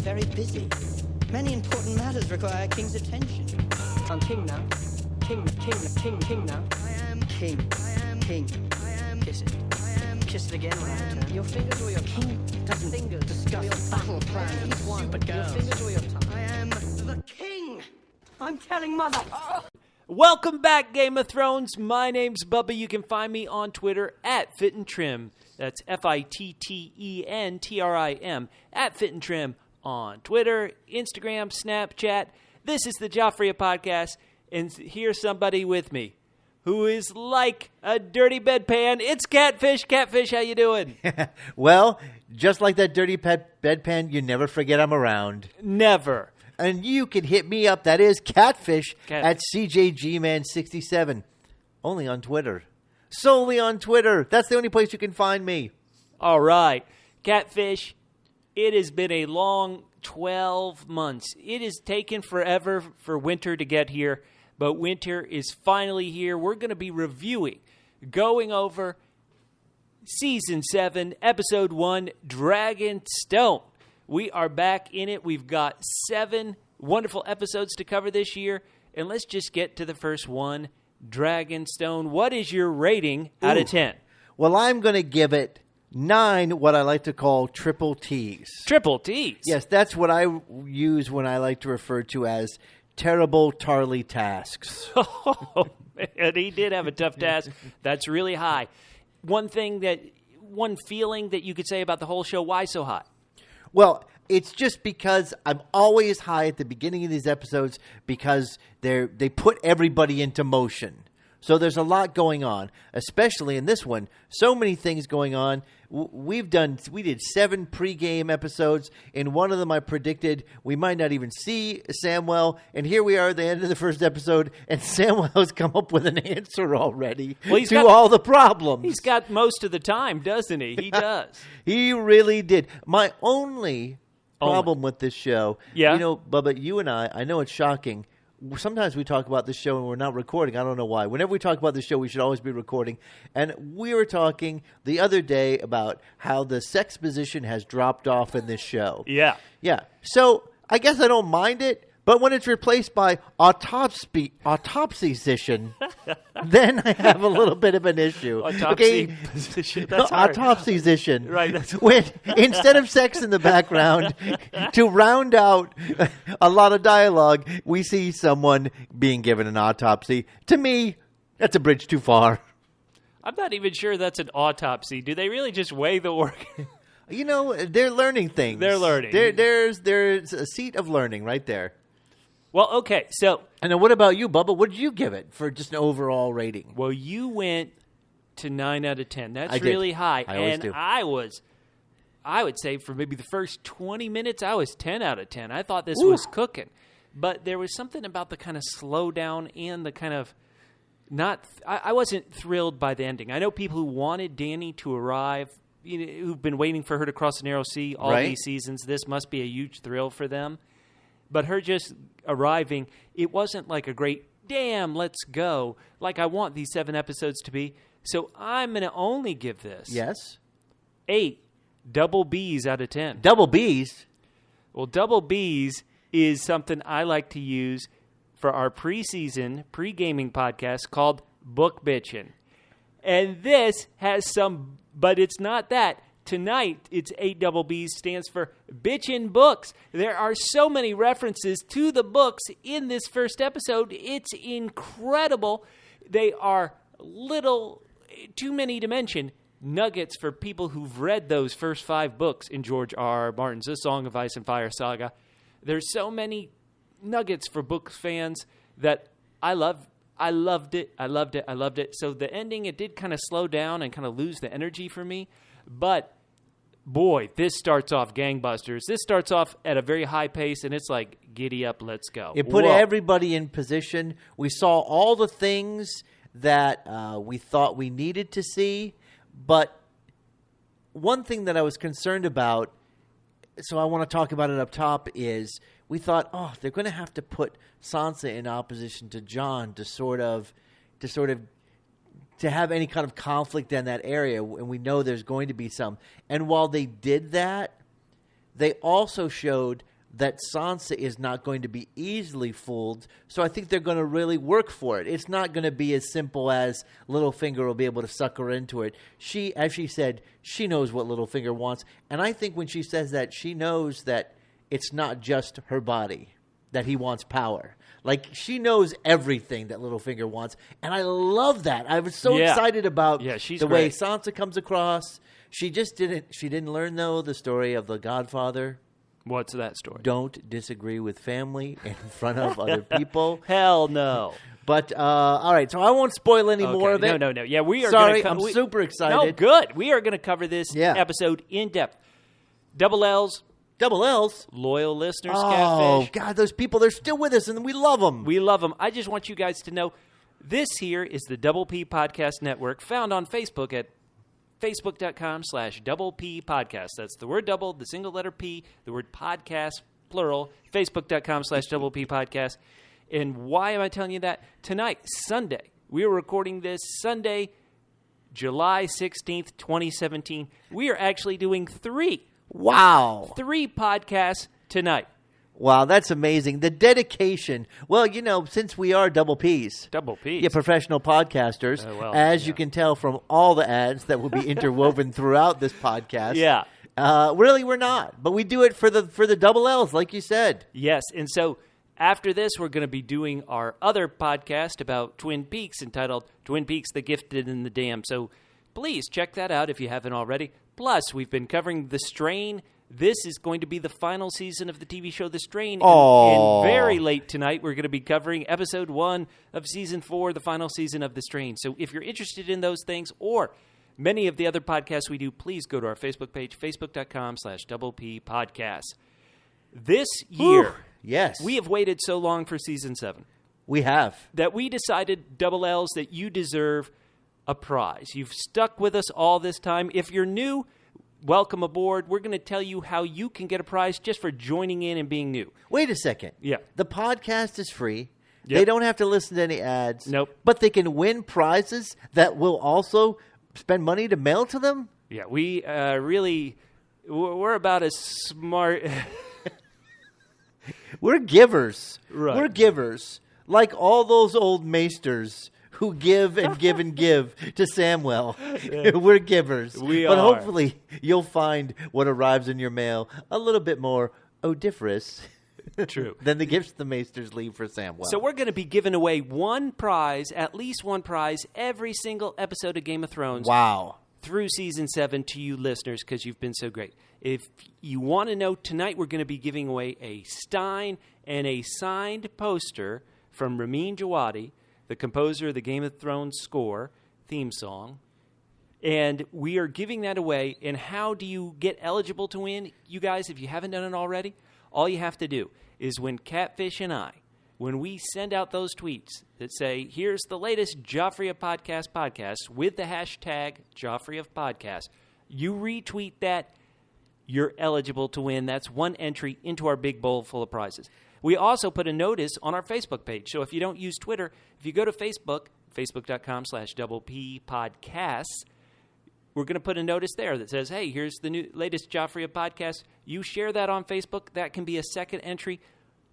very busy. Many important matters require a king's attention. I'm king now. King now. I am king. I am king. I am... Kiss it. I am... Kiss it again when I return. Your fingers or your king doesn't Fingers. discuss your battle plan. He's one. Stupid Your girls. fingers or your tongue. I am the king. I'm telling mother. Welcome back, Game of Thrones. My name's Bubba. You can find me on Twitter at Fit and Trim. That's FITTENTRIM at Fit and Trim on Twitter, Instagram, Snapchat. This is the Joffrey podcast, and here's somebody with me who is like a dirty bedpan. It's Catfish. Catfish, how you doing? Well, just like that dirty bedpan, you never forget I'm around. Never. And you can hit me up, that is Catfish, Catfish. at CJGman67. Only on Twitter. Solely on Twitter. That's the only place you can find me. All right. Catfish, it has been a long 12 months. It has taken forever for winter to get here, but winter is finally here. We're going to be reviewing, going over Season 7, Episode 1, Dragonstone. We are back in it. We've got 7 wonderful episodes to cover this year, and let's just get to the first one, Dragonstone. What is your rating out of 10? Well, I'm going to give it 9, what I like to call triple T's. Triple T's. Yes, that's what I use when I like to refer to as terrible Tarly tasks. Oh, man, he did have a tough task. That's really high. One feeling that you could say about the whole show, why so high? Well, it's just because I'm always high at the beginning of these episodes because they put everybody into motion. So there's a lot going on, especially in this one. So many things going on. We did 7 pregame episodes. In one of them, I predicted we might not even see Samwell. And here we are at the end of the first episode, and Samwell's come up with an answer already to all the problems. He's got most of the time, doesn't he? He does. He really did. My only problem with this show, yeah. You know, Bubba, you and I know it's shocking. Sometimes we talk about this show and we're not recording. I don't know why. Whenever we talk about the show, we should always be recording. And we were talking the other day about how the sex position has dropped off in this show. Yeah. Yeah. So I guess I don't mind it. But when it's replaced by autopsy-sition, then I have a little bit of an issue. Position. That's hard. Autopsy-sition. Right. That's when instead of sex in the background, to round out a lot of dialogue, we see someone being given an autopsy. To me, that's a bridge too far. I'm not even sure that's an autopsy. Do they really just weigh the work? You know, they're learning things. They're learning. There's a seat of learning right there. Well, okay, so... And then what about you, Bubba? What did you give it for just an overall rating? Well, you went to 9 out of 10. That's I did. Really high. I always and do. I would say for maybe the first 20 minutes, I was 10 out of 10. I thought this was cooking. But there was something about the kind of slowdown and the kind of not... I wasn't thrilled by the ending. I know people who wanted Dany to arrive, who've been waiting for her to cross the narrow sea all these seasons. This must be a huge thrill for them. But her just arriving, it wasn't like a great, damn, let's go, like I want these 7 episodes to be. So I'm going to only give this 8 double Bs out of 10. Double Bs? Well, double Bs is something I like to use for our pre-gaming podcast called Book Bitchin'. And this has some, but it's not that. Tonight, it's 8 double Bs stands for Bitchin' Books. There are so many references to the books in this first episode. It's incredible. They are little, too many to mention, nuggets for people who've read those first 5 books in George R.R. Martin's A Song of Ice and Fire saga. There's so many nuggets for books fans that I loved it. So the ending, it did kind of slow down and kind of lose the energy for me. But boy, this starts off gangbusters. This starts off at a very high pace, and it's like, giddy up, let's go. It put everybody in position. We saw all the things that we thought we needed to see. But one thing that I was concerned about, so I want to talk about it up top, is we thought, they're going to have to put Sansa in opposition to Jon to sort of to have any kind of conflict in that area, and we know there's going to be some. And while they did that, they also showed that Sansa is not going to be easily fooled. So I think they're going to really work for it. It's not going to be as simple as Littlefinger will be able to suck her into it. She, as she said, she knows what Littlefinger wants. And I think when she says that, she knows that it's not just her body, that he wants power. Like, she knows everything that Littlefinger wants. And I love that. I was so excited about the way Sansa comes across. She didn't learn, though, the story of the Godfather. What's that story? Don't disagree with family in front of other people. Hell no. But, all right, so I won't spoil any more of it. No. Yeah, we are Sorry, I'm super excited. No, good. We are going to cover this episode in depth. Double L's. Double L's? Loyal listeners, Oh, Catfish. God, those people, they're still with us, and we love them. We love them. I just want you guys to know this here is the Double P Podcast Network, found on Facebook at Facebook.com/Double P Podcast. That's the word double, the single letter P, the word podcast, plural. Facebook.com/Double P Podcast. And why am I telling you that? Tonight, Sunday, we are recording this Sunday, July 16th, 2017. We are actually doing 3 podcasts tonight. Wow, that's amazing. The dedication. Well, since we are Double Ps. Double Ps. Yeah, professional podcasters. As you can tell from all the ads that will be interwoven throughout this podcast. Yeah. Really, we're not. But we do it for the double Ls, like you said. Yes, and so after this, we're going to be doing our other podcast about Twin Peaks entitled Twin Peaks, The Gifted and the Damned. So please check that out if you haven't already. Plus, we've been covering The Strain. This is going to be the final season of the TV show The Strain. And very late tonight, we're going to be covering episode 1 of season 4, the final season of The Strain. So if you're interested in those things or many of the other podcasts we do, please go to our Facebook page, facebook.com/Double P Podcast. This year, we have waited so long for season 7. We have. That we decided, Double L's, that you deserve a prize. You've stuck with us all this time. If you're new, welcome aboard. We're going to tell you how you can get a prize just for joining in and being new. Wait a second. Yeah. The podcast is free. Yep. They don't have to listen to any ads. Nope. But they can win prizes that will also spend money to mail to them? Yeah, we we're about as smart. We're givers. Right. We're givers. Like all those old maesters who give and give and give to Samwell. We're givers. We but are. Hopefully you'll find what arrives in your mail a little bit more odoriferous. True. than the gifts the maesters leave for Samwell. So we're going to be giving away one prize, at least one prize, every single episode of Game of Thrones. Wow. Through season 7 to you listeners, because you've been so great. If you want to know, tonight we're going to be giving away a Stein and a signed poster from Ramin Djawadi, the composer of the Game of Thrones score, theme song. And we are giving that away. And how do you get eligible to win? You guys, if you haven't done it already, all you have to do is when Catfish and I, when we send out those tweets that say, here's the latest Joffrey of Podcast with the hashtag Joffrey of Podcast, you retweet that, you're eligible to win. That's one entry into our big bowl full of prizes. We also put a notice on our Facebook page. So if you don't use Twitter, if you go to Facebook, facebook.com/Double P Podcasts, we're going to put a notice there that says, hey, here's the latest Joffrey of Podcast. You share that on Facebook. That can be a second entry.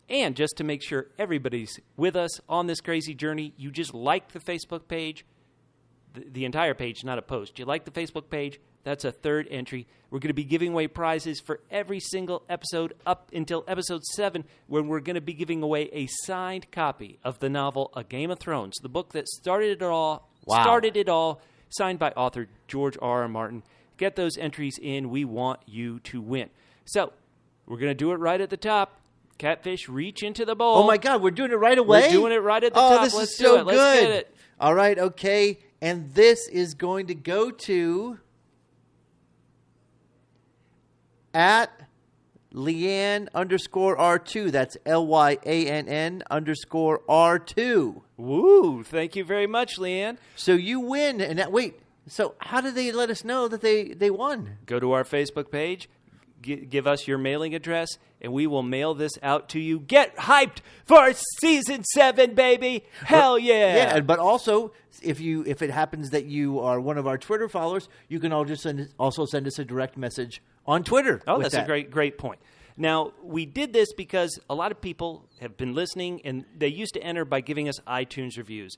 And just to make sure everybody's with us on this crazy journey, you just like the Facebook page, the entire page, not a post. You like the Facebook page, that's a third entry. We're going to be giving away prizes for every single episode up until episode 7, when we're going to be giving away a signed copy of the novel A Game of Thrones, the book that started it all, signed by author George R.R. Martin. Get those entries in. We want you to win. So, we're going to do it right at the top. Catfish, reach into the bowl. Oh, my God. We're doing it right away? We're doing it right at the top. This Let's is do so it. good. Let's get it. All right. Okay. And this is going to go to at Lyann_R2. That's LYANN_R2. Woo. Thank you very much, Leanne. So you win. And wait. So how do they let us know that they won? Go to our Facebook page. Give us your mailing address, and we will mail this out to you. Get hyped for season 7, baby! Hell yeah! Yeah, but also, if it happens that you are one of our Twitter followers, you can also send us a direct message on Twitter. Oh, that's a great point. Now, we did this because a lot of people have been listening, and they used to enter by giving us iTunes reviews.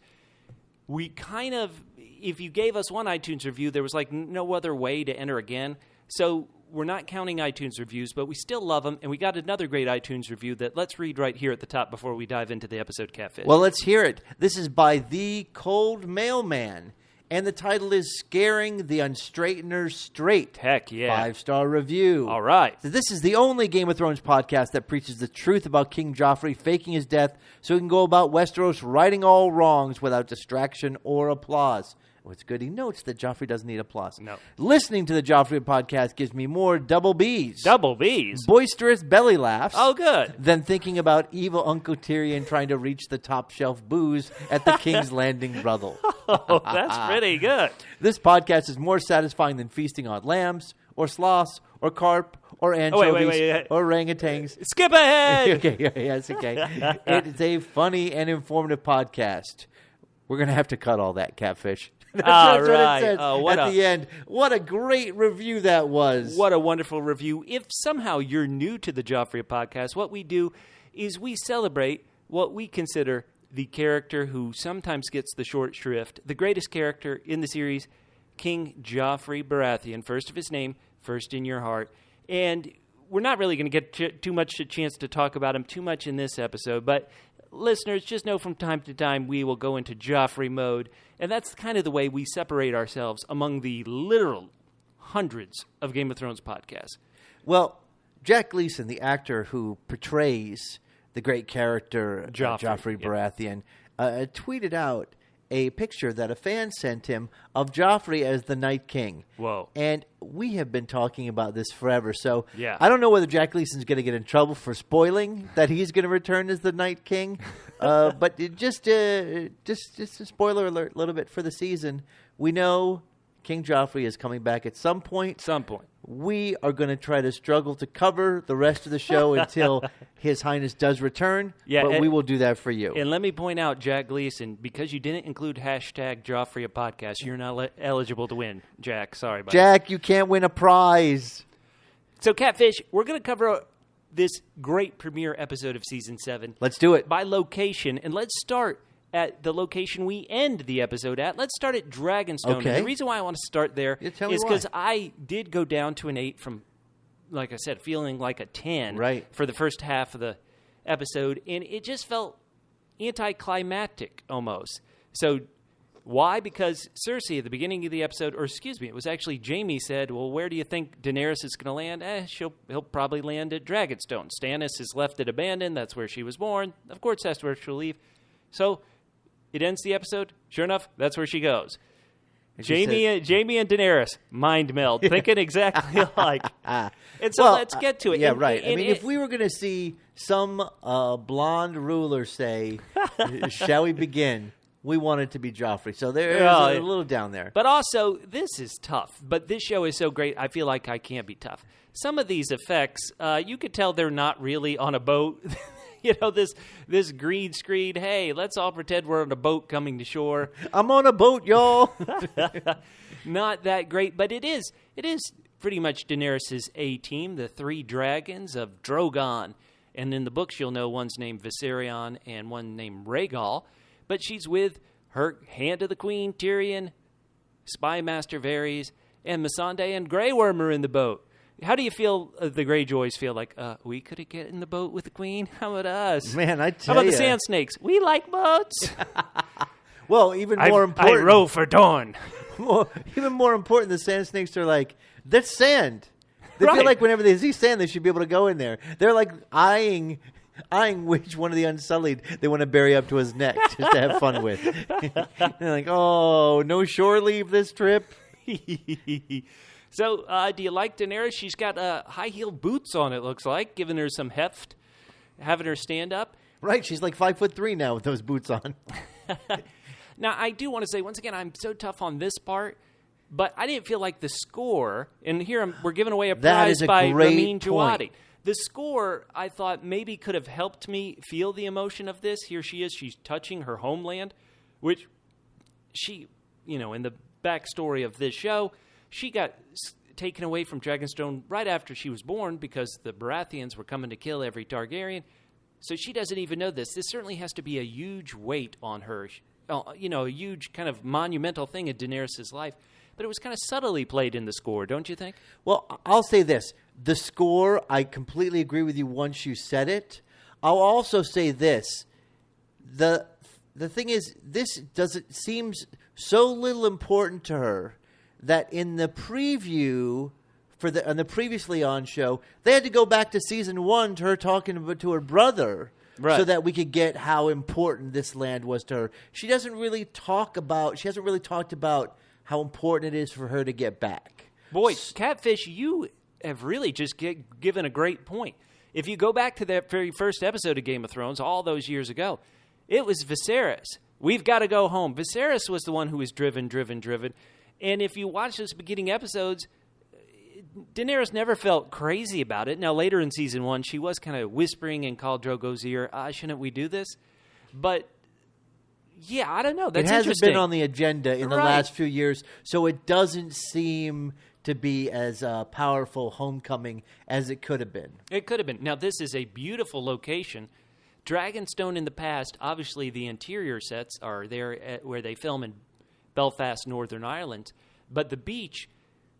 We kind of, if you gave us one iTunes review, there was like no other way to enter again. So we're not counting iTunes reviews, but we still love them. And we got another great iTunes review that let's read right here at the top before we dive into the episode, Catfish. Well, let's hear it. This is by The Cold Mailman. And the title is Scaring the Unstraighteners Straight. Heck yeah. 5-star review. All right. So this is the only Game of Thrones podcast that preaches the truth about King Joffrey faking his death so he can go about Westeros righting all wrongs without distraction or applause. What's good, he notes that Joffrey doesn't need applause. No. Listening to the Joffrey podcast gives me more double B's. Double B's? Boisterous belly laughs. Oh, good. Than thinking about evil Uncle Tyrion trying to reach the top shelf booze at the King's Landing brothel. Oh, that's pretty good. This podcast is more satisfying than feasting on lambs, or sloths, or carp, or anchovies, or orangutans. Skip ahead! Okay, yes, okay. It is a funny and informative podcast. We're going to have to cut all that, Catfish. That's what it says at the end. What a great review that was. What a wonderful review. If somehow you're new to the Joffrey podcast, what we do is we celebrate what we consider the character who sometimes gets the short shrift, the greatest character in the series, King Joffrey Baratheon, first of his name, first in your heart. And we're not really going to get too much a chance to talk about him too much in this episode, but listeners, just know from time to time we will go into Joffrey mode, and that's kind of the way we separate ourselves among the literal hundreds of Game of Thrones podcasts. Well, Jack Gleason, the actor who portrays the great character Joffrey Baratheon, tweeted out a picture that a fan sent him of Joffrey as the Night King. Whoa. And we have been talking about this forever. So yeah. I don't know whether Jack Gleason's going to get in trouble for spoiling that he's going to return as the Night King. But just a spoiler alert a little bit for the season. We know King Joffrey is coming back at some point. We are going to try to struggle to cover the rest of the show until His Highness does return, but we will do that for you. And let me point out, Jack Gleason, because you didn't include hashtag Joffrey a podcast, you're not eligible to win, Jack. Sorry, buddy. Jack, you can't win a prize. So, Catfish, we're going to cover this great premiere episode of Season 7. Let's do it. By location, and let's start at the location we end the episode at. Let's start at Dragonstone. Okay. And the reason why I want to start there is because I did go down to an 8 from, like I said, feeling like a 10 for the first half of the episode, and it just felt anticlimactic almost. So why? Because Cersei at the beginning of the episode, or excuse me, it was actually Jaime said, well, where do you think Daenerys is going to land? He'll probably land at Dragonstone. Stannis is left it abandoned. That's where she was born. Of course, that's where she'll leave. So it ends the episode. Sure enough, that's where she goes. Jaime and Daenerys, mind meld, thinking exactly alike. And so let's get to it. Yeah, right. I mean, if we were going to see some blonde ruler say, shall we begin, we want it to be Joffrey. So there's a little down there. But also, this is tough. But this show is so great, I feel like I can't be tough. Some of these effects, you could tell they're not really on a boat. You know, this green screen, hey, let's all pretend we're on a boat coming to shore. I'm on a boat, y'all. Not that great, but it is pretty much Daenerys' A-team, the 3 dragons of Drogon. And in the books, you'll know one's named Viserion and one named Rhaegal. But she's with her Hand of the Queen, Tyrion, Spy Master Varys, and Missandei and Grey Worm are in the boat. How do you feel, the Greyjoys feel like, we could get in the boat with the Queen? How about us? Man, I tell you. How about the Sand Snakes? We like boats. Well, even more important. I row for Dawn. Even more important, the Sand Snakes are like, that's sand. They feel like whenever they see sand, they should be able to go in there. They're like eyeing which one of the Unsullied they want to bury up to his neck just to have fun with. They're like, oh, no shore leave this trip. So, do you like Daenerys? She's got high-heeled boots on, it looks like, giving her some heft, having her stand up. Right, she's like 5'3" now with those boots on. Now, I do want to say, once again, I'm so tough on this part, but I didn't feel like the score, and here we're giving away a prize by Ramin Djawadi. The score, I thought, maybe could have helped me feel the emotion of this. Here she is, she's touching her homeland, which she, in the backstory of this show, she got taken away from Dragonstone right after she was born because the Baratheons were coming to kill every Targaryen. So she doesn't even know this. This certainly has to be a huge weight on her, a huge kind of monumental thing in Daenerys' life. But it was kind of subtly played in the score, don't you think? Well, I'll say this. The score, I completely agree with you once you said it. I'll also say this. The thing is, seems so little important to her that in the preview on the previously on show, they had to go back to season 1 to her talking to her brother, right, so that we could get how important this land was to her. She hasn't really talked about how important it is for her to get back. Boy, Catfish, you have really just given a great point. If you go back to that very first episode of Game of Thrones all those years ago, it was Viserys. We've got to go home. Viserys was the one who was driven. And if you watch those beginning episodes, Daenerys never felt crazy about it. Now, later in season 1, she was kind of whispering in Khal Drogo's ear, shouldn't we do this? But, yeah, I don't know. That's interesting. It hasn't been on the agenda in the last few years, so it doesn't seem to be as powerful homecoming as it could have been. It could have been. Now, this is a beautiful location. Dragonstone in the past, obviously the interior sets are there where they film in Belfast, Northern Ireland. But the beach,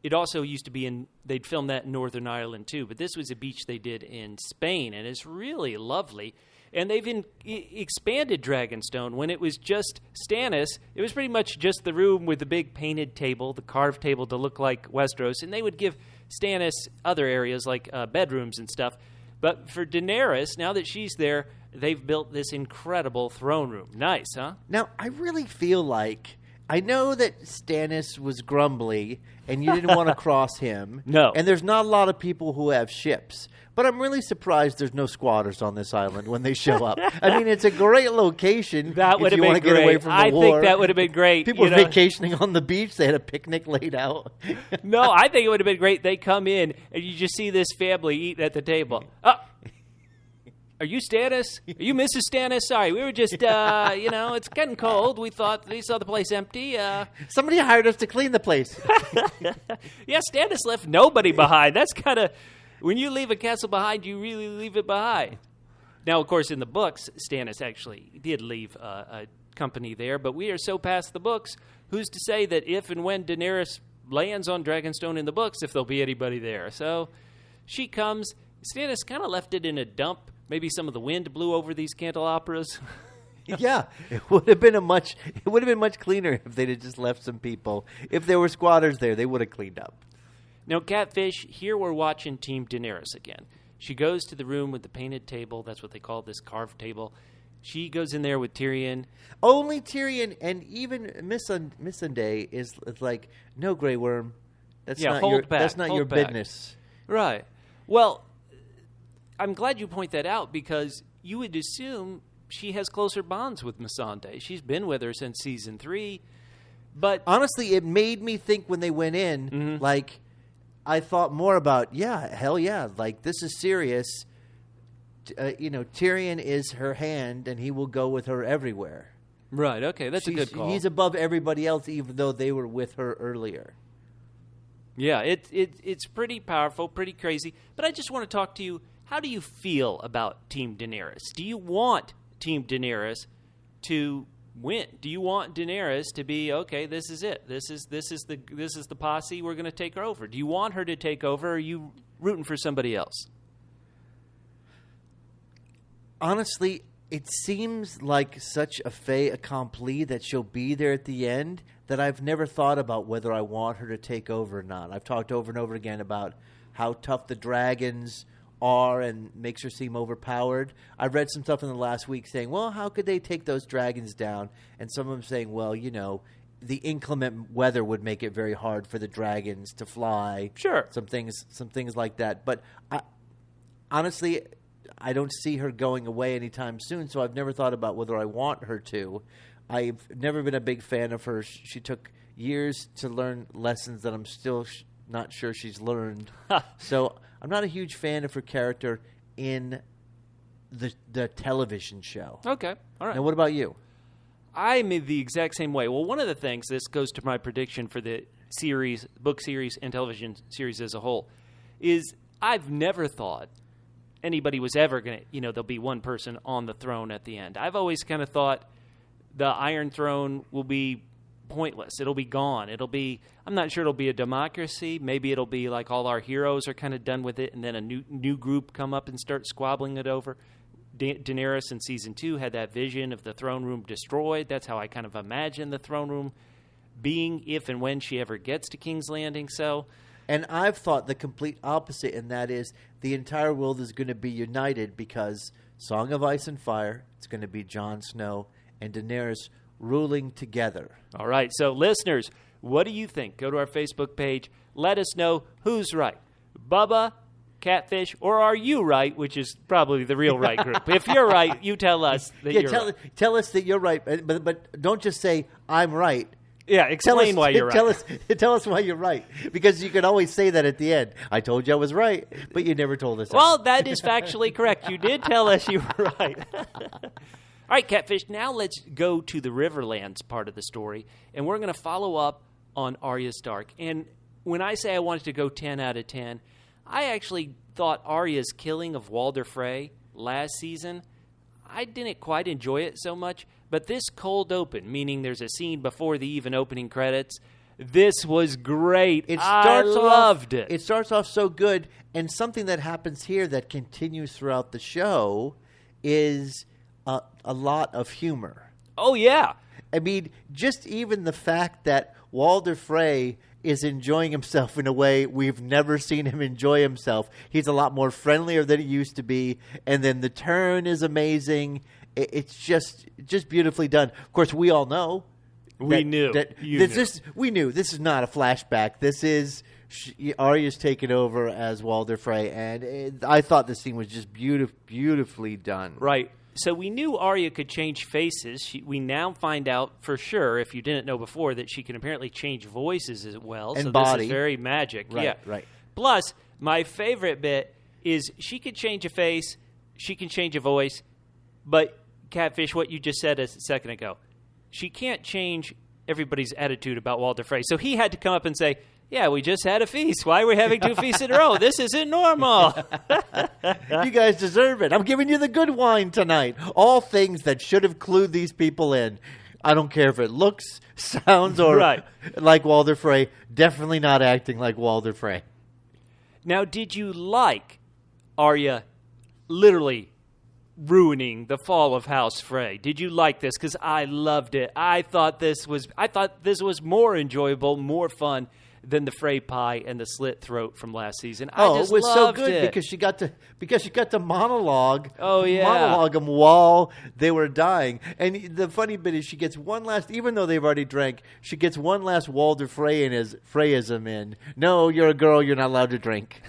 it also used to be they'd film that in Northern Ireland too. But this was a beach they did in Spain, and it's really lovely. And they've expanded Dragonstone. When it was just Stannis, it was pretty much just the room with the big painted table, the carved table to look like Westeros. And they would give Stannis other areas like bedrooms and stuff. But for Daenerys, now that she's there, they've built this incredible throne room. Nice, huh? Now, I really feel like, I know that Stannis was grumbly and you didn't want to cross him. No. And there's not a lot of people who have ships. But I'm really surprised there's no squatters on this island when they show up. I mean, it's a great location. That would have been great. Get away from the war. I think that would have been great. People were vacationing on the beach. They had a picnic laid out. No, I think it would have been great. They come in and you just see this family eating at the table. Oh, are you Stannis? Are you Mrs. Stannis? Sorry, we were just, it's getting cold. We saw the place empty. Somebody hired us to clean the place. Yeah, Stannis left nobody behind. That's kind of... When you leave a castle behind, you really leave it behind. Now, of course, in the books, Stannis actually did leave a company there, but we are so past the books, who's to say that if and when Daenerys lands on Dragonstone in the books, if there'll be anybody there. So she comes. Stannis kind of left it in a dump. Maybe some of the wind blew over these candelabras. Yeah, it would have been much cleaner if they'd have just left some people. If there were squatters there, they would have cleaned up. Now, Catfish, here we're watching Team Daenerys again. She goes to the room with the painted table. That's what they call this carved table. She goes in there with Tyrion. Only Tyrion, and even Missandei is like, no, Grey Worm. That's not your business. Right. Well, I'm glad you point that out because you would assume she has closer bonds with Missandei. She's been with her since season 3. But honestly, it made me think when they went in, like... I thought more about, hell yeah, like this is serious. Tyrion is her hand, and he will go with her everywhere. Right, okay, that's a good call. He's above everybody else, even though they were with her earlier. Yeah, it's pretty powerful, pretty crazy. But I just want to talk to you, how do you feel about Team Daenerys? Do you want Team Daenerys to win? Do you want Daenerys to be, okay, this is it. This is the posse. We're going to take her over. Do you want her to take over, or are you rooting for somebody else? Honestly, it seems like such a fait accompli that she'll be there at the end that I've never thought about whether I want her to take over or not. I've talked over and over again about how tough the dragons are and makes her seem overpowered. I read some stuff in the last week saying, well, how could they take those dragons down? And some of them saying, well, the inclement weather would make it very hard for the dragons to fly. Sure. Some things like that. But honestly, I don't see her going away anytime soon, so I've never thought about whether I want her to. I've never been a big fan of her. She took years to learn lessons that I'm still not sure she's learned. So I'm not a huge fan of her character in the television show. Okay, all right. Now, what about you? I'm the exact same way. Well, one of the things, this goes to my prediction for the series, book series, and television series as a whole, is I've never thought anybody was ever going to, there'll be one person on the throne at the end. I've always kind of thought the Iron Throne will be pointless. It'll be gone. I'm not sure it'll be a democracy. Maybe it'll be like all our heroes are kind of done with it, and then a new group come up and start squabbling it over. Daenerys in season 2 had that vision of the throne room destroyed. That's how I kind of imagine the throne room being if and when she ever gets to King's Landing. And I've thought the complete opposite, and that is the entire world is going to be united because Song of Ice and Fire, it's going to be Jon Snow and Daenerys ruling together. All right, so listeners, what do you think? Go to our Facebook page. Let us know who's right. Bubba, Catfish, or are you right, which is probably the real right group. If you're right, you tell us that you're right. Tell us that you're right, but don't just say, I'm right. Yeah, explain why you're right. Tell us why you're right, because you can always say that at the end. I told you I was right, but you never told us. Well, that is factually correct. You did tell us you were right. All right, Catfish, now let's go to the Riverlands part of the story, and we're going to follow up on Arya Stark. And when I say I wanted to go 10 out of 10, I actually thought Arya's killing of Walder Frey last season, I didn't quite enjoy it so much, but this cold open, meaning there's a scene before the even opening credits, this was great. I loved it. It starts off so good, and something that happens here that continues throughout the show is a lot of humor. Oh, yeah. I mean, just even the fact that Walder Frey is enjoying himself in a way we've never seen him enjoy himself. He's a lot more friendlier than he used to be, and then the turn is amazing. It's just beautifully done. Of course, we all know. We knew. We knew. This is not a flashback. This is Arya's taken over as Walder Frey, and I thought this scene was just beautifully done. Right. So we knew Arya could change faces. We now find out for sure, if you didn't know before, that she can apparently change voices as well. And so body. This is very magic. Right, yeah. right. Plus, my favorite bit is she could change a face, she can change a voice, but Catfish, what you just said a second ago, she can't change everybody's attitude about Walder Frey. So he had to come up and say, yeah, we just had a feast. Why are we having 2 feasts in a row? This isn't normal. You guys deserve it. I'm giving you the good wine tonight. All things that should have clued these people in. I don't care if it looks, sounds, or right. like Walder Frey. Definitely not acting like Walder Frey. Now, did you like Arya literally ruining the Fall of House Frey? Did you like this? Because I loved it. I thought this was more enjoyable, more fun than the Frey pie and the slit throat from last season. I just it was so good it. because she got to monologue. Oh yeah, monologue them while they were dying. And the funny bit is she gets one last, even though they've already drank, she gets one last Walder Freyism in. No, you're a girl. You're not allowed to drink.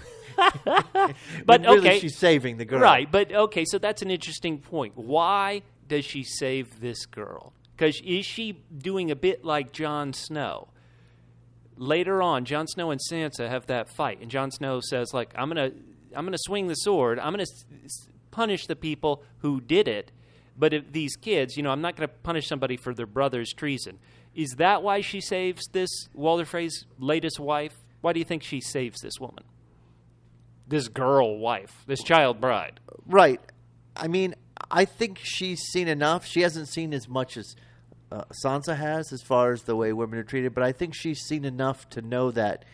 But really, okay, she's saving the girl, right? But okay, so that's an interesting point. Why does she save this girl? Because is she doing a bit like Jon Snow? Later on, Jon Snow and Sansa have that fight, and Jon Snow says, "Like, I'm gonna swing the sword. I'm gonna punish the people who did it. But if these kids, I'm not gonna punish somebody for their brother's treason." Is that why she saves this Walder Frey's latest wife? Why do you think she saves this woman? This girl wife, this child bride. Right. I mean, I think she's seen enough. She hasn't seen as much as Sansa has as far as the way women are treated, but I think she's seen enough to know that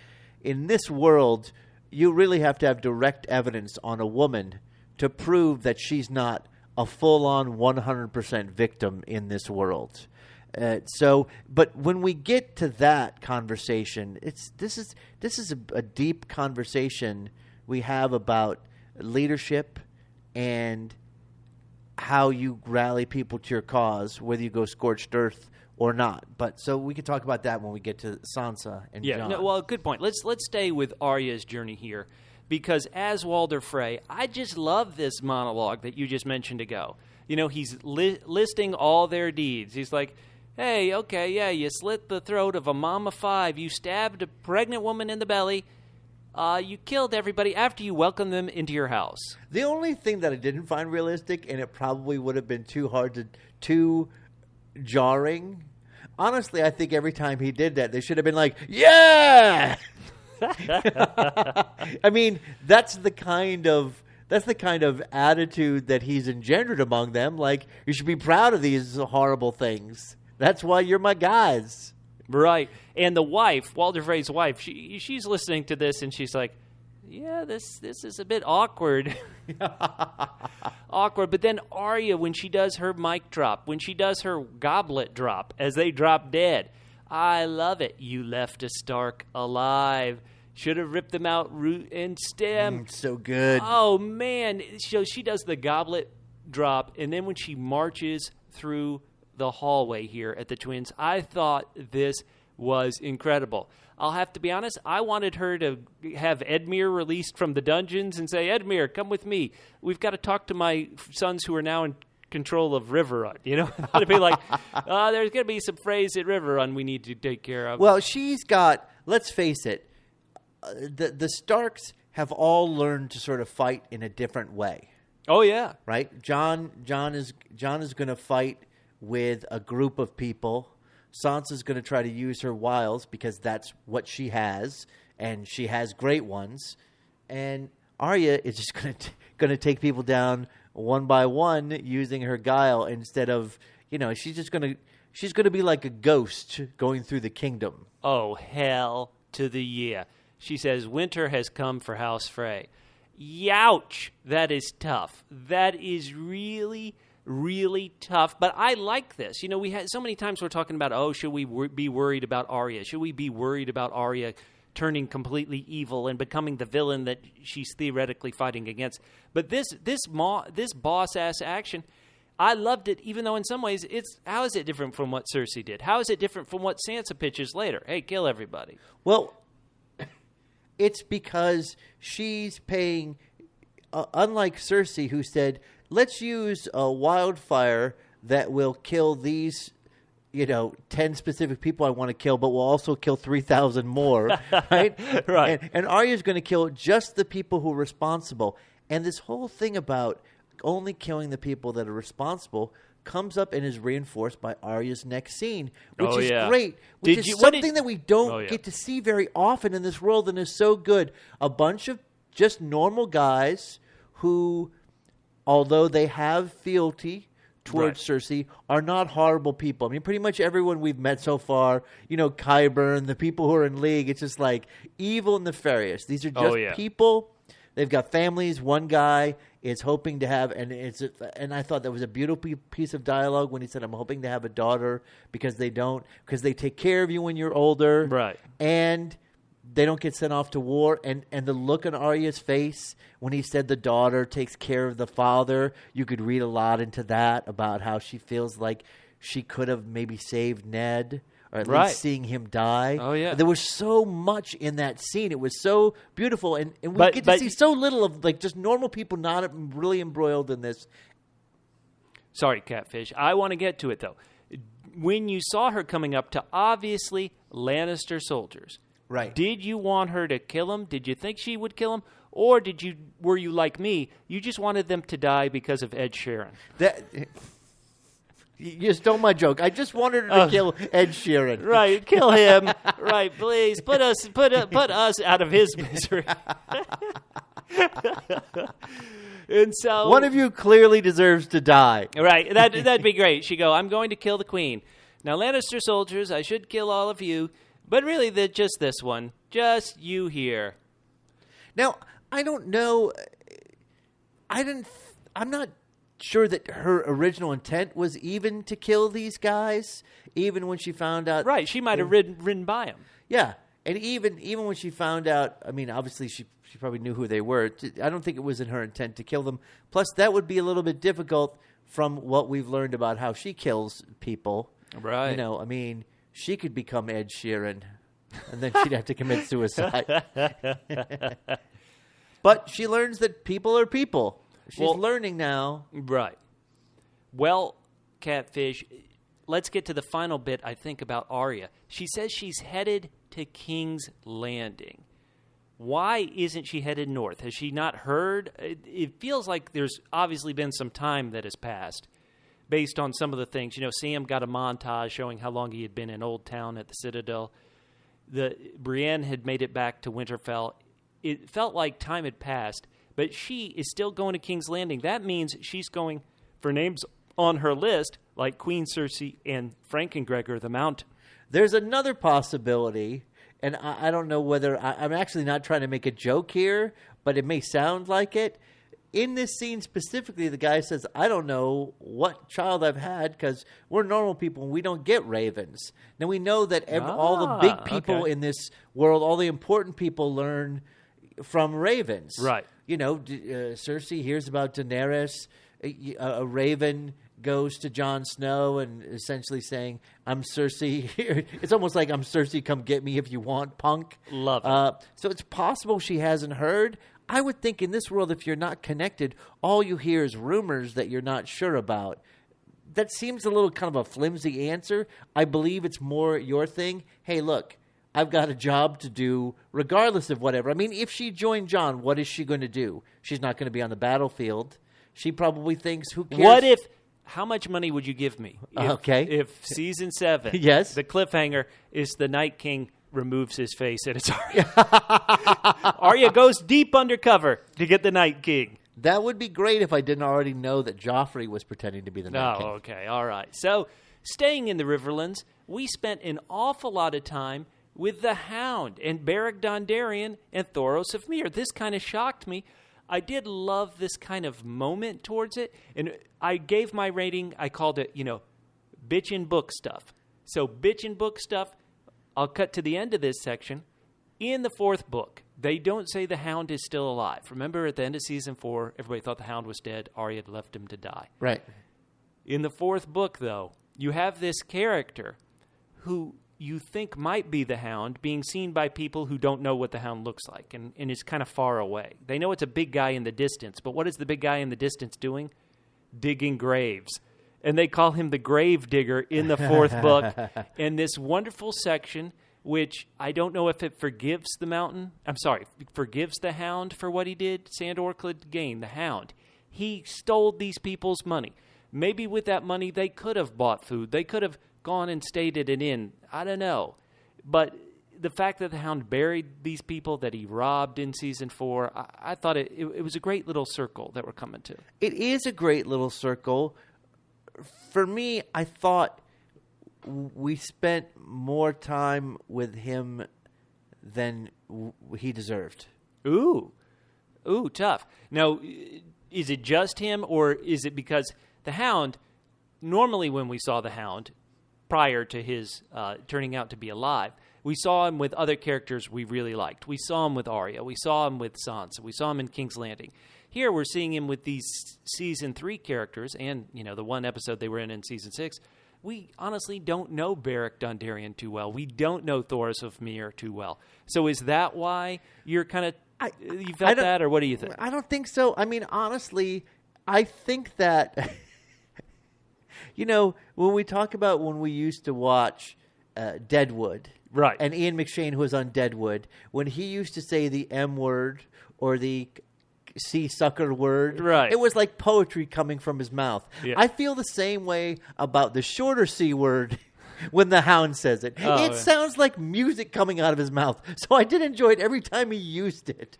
in this world, you really have to have direct evidence on a woman to prove that she's not a full-on 100% victim in this world. But when we get to that conversation, this is a deep conversation we have about leadership and how you rally people to your cause, whether you go scorched earth or not. But so we can talk about that when we get to Sansa and Jon. No, well, good point. Let's stay with Arya's journey here, because as Walder Frey, I just love this monologue that you just mentioned ago. He's listing all their deeds. He's like, hey, okay, yeah, you slit the throat of a mom of 5. You stabbed a pregnant woman in the belly. You killed everybody after you welcomed them into your house. The only thing that I didn't find realistic, and it probably would have been too jarring, honestly, I think every time he did that, they should have been like, yeah! I mean, that's the kind of attitude that he's engendered among them. Like, you should be proud of these horrible things. That's why you're my guys. Right. And the wife, Walder Frey's wife, she's listening to this and she's like, yeah, this is a bit awkward. Awkward. But then Arya, when she does her mic drop, when she does her goblet drop as they drop dead, I love it. You left a Stark alive. Should have ripped them out root and stem. So good. Oh, man. So she does the goblet drop, and then when she marches through the hallway here at the Twins, I thought this was incredible. I'll have to be honest, I wanted her to have Edmure released from the dungeons and say, Edmure, come with me. We've got to talk to my sons who are now in control of Riverrun. You know, to be like, there's going to be some Freys at Riverrun we need to take care of. Well, she's got, let's face it, the Starks have all learned to sort of fight in a different way. Oh, yeah. Right? Jon is going to fight with a group of people. Sansa's going to try to use her wiles because that's what she has, and she has great ones. And Arya is just going to take people down one by one using her guile instead of, she's going to be like a ghost going through the kingdom. Oh, hell to the yeah. She says, winter has come for House Frey. Youch! That is tough. That is really, really tough. But I like this. We had so many times we're talking about, should we be worried about Arya? Should we be worried about Arya turning completely evil and becoming the villain that she's theoretically fighting against? But this boss-ass action, I loved it, even though in some ways, how is it different from what Cersei did? How is it different from what Sansa pitches later? Hey, kill everybody. Well, it's because she's paying, unlike Cersei, who said, let's use a wildfire that will kill these, 10 specific people I want to kill, but will also kill 3,000 more, right? Right. And Arya's going to kill just the people who are responsible. And this whole thing about only killing the people that are responsible comes up and is reinforced by Arya's next scene, which is great, which is something that we don't get to see very often in this world and is so good. A bunch of just normal guys who, although they have fealty towards Cersei, are not horrible people. I mean, pretty much everyone we've met so far, Qyburn, the people who are in League, it's just like evil and nefarious. These are just people. They've got families. One guy is hoping to have, and I thought that was a beautiful piece of dialogue when he said, I'm hoping to have a daughter because they take care of you when you're older. Right. And they don't get sent off to war. And the look on Arya's face when he said the daughter takes care of the father, you could read a lot into that about how she feels like she could have maybe saved Ned. Or at least seeing him die. Oh, yeah. There was so much in that scene. It was so beautiful. And we get to see so little of just normal people not really embroiled in this. Sorry, Catfish. I want to get to it, though. When you saw her coming up to obviously Lannister soldiers, right? Did you want her to kill him? Did you think she would kill him? Or were you like me? You just wanted them to die because of Ed Sheeran. You stole my joke. I just wanted her to kill Ed Sheeran. Right, kill him. Right, please put us out of his misery. And so one of you clearly deserves to die. Right, that'd be great. She'd go, I'm going to kill the queen. Now, Lannister soldiers, I should kill all of you, but really, just this one, just you here. Now, I don't know. I'm not sure that her original intent was even to kill these guys, even when she found out. Right, she might have ridden by them. Yeah, and even when she found out, I mean, obviously she probably knew who they were. I don't think it was in her intent to kill them. Plus, that would be a little bit difficult from what we've learned about how she kills people. Right. I mean, she could become Ed Sheeran, and then she'd have to commit suicide. But she learns that people are people. She's learning now. Right. Well, Catfish, let's get to the final bit, I think, about Arya. She says she's headed to King's Landing. Why isn't she headed north? Has she not heard? It feels like there's obviously been some time that has passed. based on some of the things. Sam got a montage showing how long he had been in Old Town at the Citadel. Brienne had made it back to Winterfell. It felt like time had passed, but she is still going to King's Landing. That means she's going for names on her list like Queen Cersei and Frankengregor the Mountain. There's another possibility, and I don't know whether I'm actually not trying to make a joke here, but it may sound like it. In this scene specifically, the guy says, I don't know what child I've had because we're normal people and we don't get ravens. Now, we know that all the big people in this world, all the important people learn from ravens. Right. Cersei hears about Daenerys. A raven goes to Jon Snow and essentially saying, I'm Cersei. It's almost like, I'm Cersei, come get me if you want, punk. Love it. So it's possible she hasn't heard. I would think in this world, if you're not connected, all you hear is rumors that you're not sure about. That seems a little kind of a flimsy answer. I believe it's more your thing. Hey, look, I've got a job to do regardless of whatever. I mean, if she joined Jon, what is she going to do? She's not going to be on the battlefield. She probably thinks, who cares? How much money would you give me if season 7, yes, the cliffhanger is the Night King removes his face and it's Arya. Arya goes deep undercover to get the Night King. That would be great if I didn't already know that Joffrey was pretending to be the Night King. Oh, okay. All right. So, staying in the Riverlands, we spent an awful lot of time with the Hound and Beric Dondarrion and Thoros of Myr. This kind of shocked me. I did love this kind of moment towards it, and I gave my rating, I called it, bitchin' book stuff. So, bitchin' book stuff, I'll cut to the end of this section. In the 4th book, they don't say the Hound is still alive. Remember, at the end of season 4, everybody thought the Hound was dead. Arya had left him to die. Right. In the 4th book, though, you have this character who you think might be the Hound being seen by people who don't know what the Hound looks like and is kind of far away. They know it's a big guy in the distance, but what is the big guy in the distance doing? Digging graves. And they call him the grave digger in the 4th book. And this wonderful section, which I don't know if it forgives the forgives the Hound for what he did. Sandor Clegane, the Hound. He stole these people's money. Maybe with that money, they could have bought food. They could have gone and stayed at an inn. I don't know. But the fact that the Hound buried these people that he robbed in season 4, I thought it was a great little circle that we're coming to. It is a great little circle. For me, I thought we spent more time with him than he deserved. Ooh, tough. Now, is it just him, or is it because the Hound, normally when we saw the Hound, prior to his turning out to be alive, we saw him with other characters we really liked. We saw him with Arya. We saw him with Sansa. We saw him in King's Landing. Here we're seeing him with these season 3 characters and, the one episode they were in season 6. We honestly don't know Beric Dondarrion too well. We don't know Thoros of Myr too well. So is that why you're kind of, you felt that, or what do you think? I don't think so. I mean, honestly, I think that, when we talk about when we used to watch Deadwood, right, and Ian McShane, who was on Deadwood, when he used to say the M word or the sea sucker word, right, it was like poetry coming from his mouth. Yeah. I feel the same way about the shorter C word when the Hound says it. It sounds like music coming out of his mouth. So I did enjoy it every time he used it.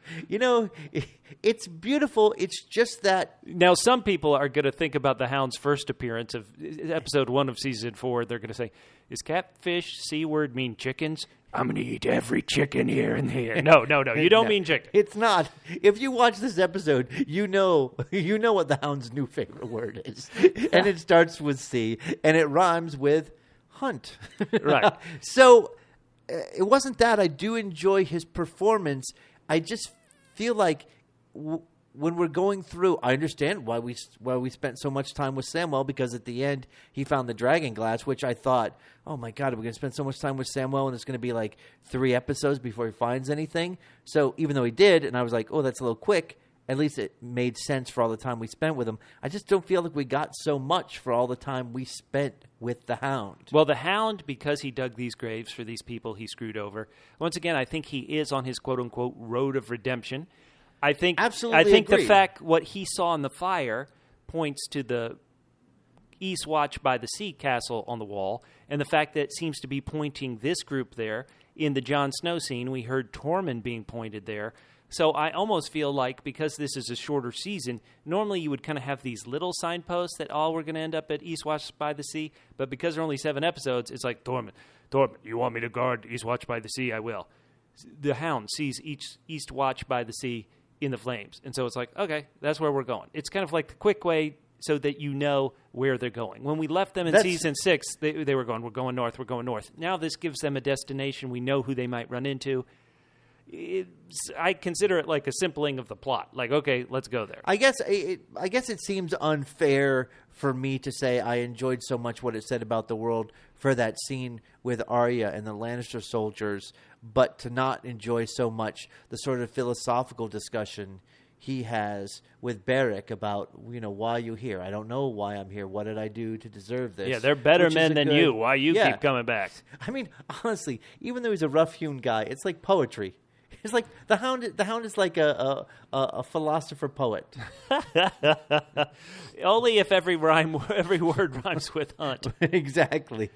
It's beautiful. It's just that. Now, some people are going to think about the Hound's first appearance of episode 1 of season 4. They're going to say, is catfish C word mean chickens? I'm going to eat every chicken here and there. No. You don't mean chicken. It's not. If you watch this episode, you know what the Hound's new favorite word is. And it starts with C, and it rhymes with hunt. Right. So it wasn't that. I do enjoy his performance. I just feel like when we're going through, I understand why we spent so much time with Samwell, because at the end he found the dragon glass, which I thought, oh my God, we're going to spend so much time with Samwell and it's going to be like 3 episodes before he finds anything. So even though he did, and I was like, oh, that's a little quick, at least it made sense for all the time we spent with him. I just don't feel like we got so much for all the time we spent with the Hound. Well, the Hound, because he dug these graves for these people he screwed over, once again, I think he is on his quote-unquote road of redemption. I think absolutely. The fact what he saw in the fire points to East Watch by the Sea castle on the wall, and the fact that it seems to be pointing this group there. In the Jon Snow scene, we heard Tormund being pointed there. So I almost feel like, because this is a shorter season, normally you would kind of have these little signposts that all we're going to end up at East Watch by the Sea. But because there are only 7 episodes, it's like, Tormund, you want me to guard East Watch by the Sea? I will. The Hound sees East Watch by the Sea in the flames. And so it's like, okay, that's where we're going. It's kind of like the quick way so that you know where they're going. When we left them in season 6, they were going, we're going north. Now this gives them a destination. We know who they might run into. I consider it like a simpling of the plot. Like, okay, let's go there. I guess it seems unfair for me to say I enjoyed so much what it said about the world for that scene with Arya and the Lannister soldiers, but to not enjoy so much the sort of philosophical discussion he has with Beric about, why are you here? I don't know why I'm here. What did I do to deserve this? Yeah, they're better men than you. Why you keep coming back? I mean, honestly, even though he's a rough-hewn guy, it's like poetry. It's like the Hound is like a philosopher poet. Only if every word rhymes with hunt. Exactly.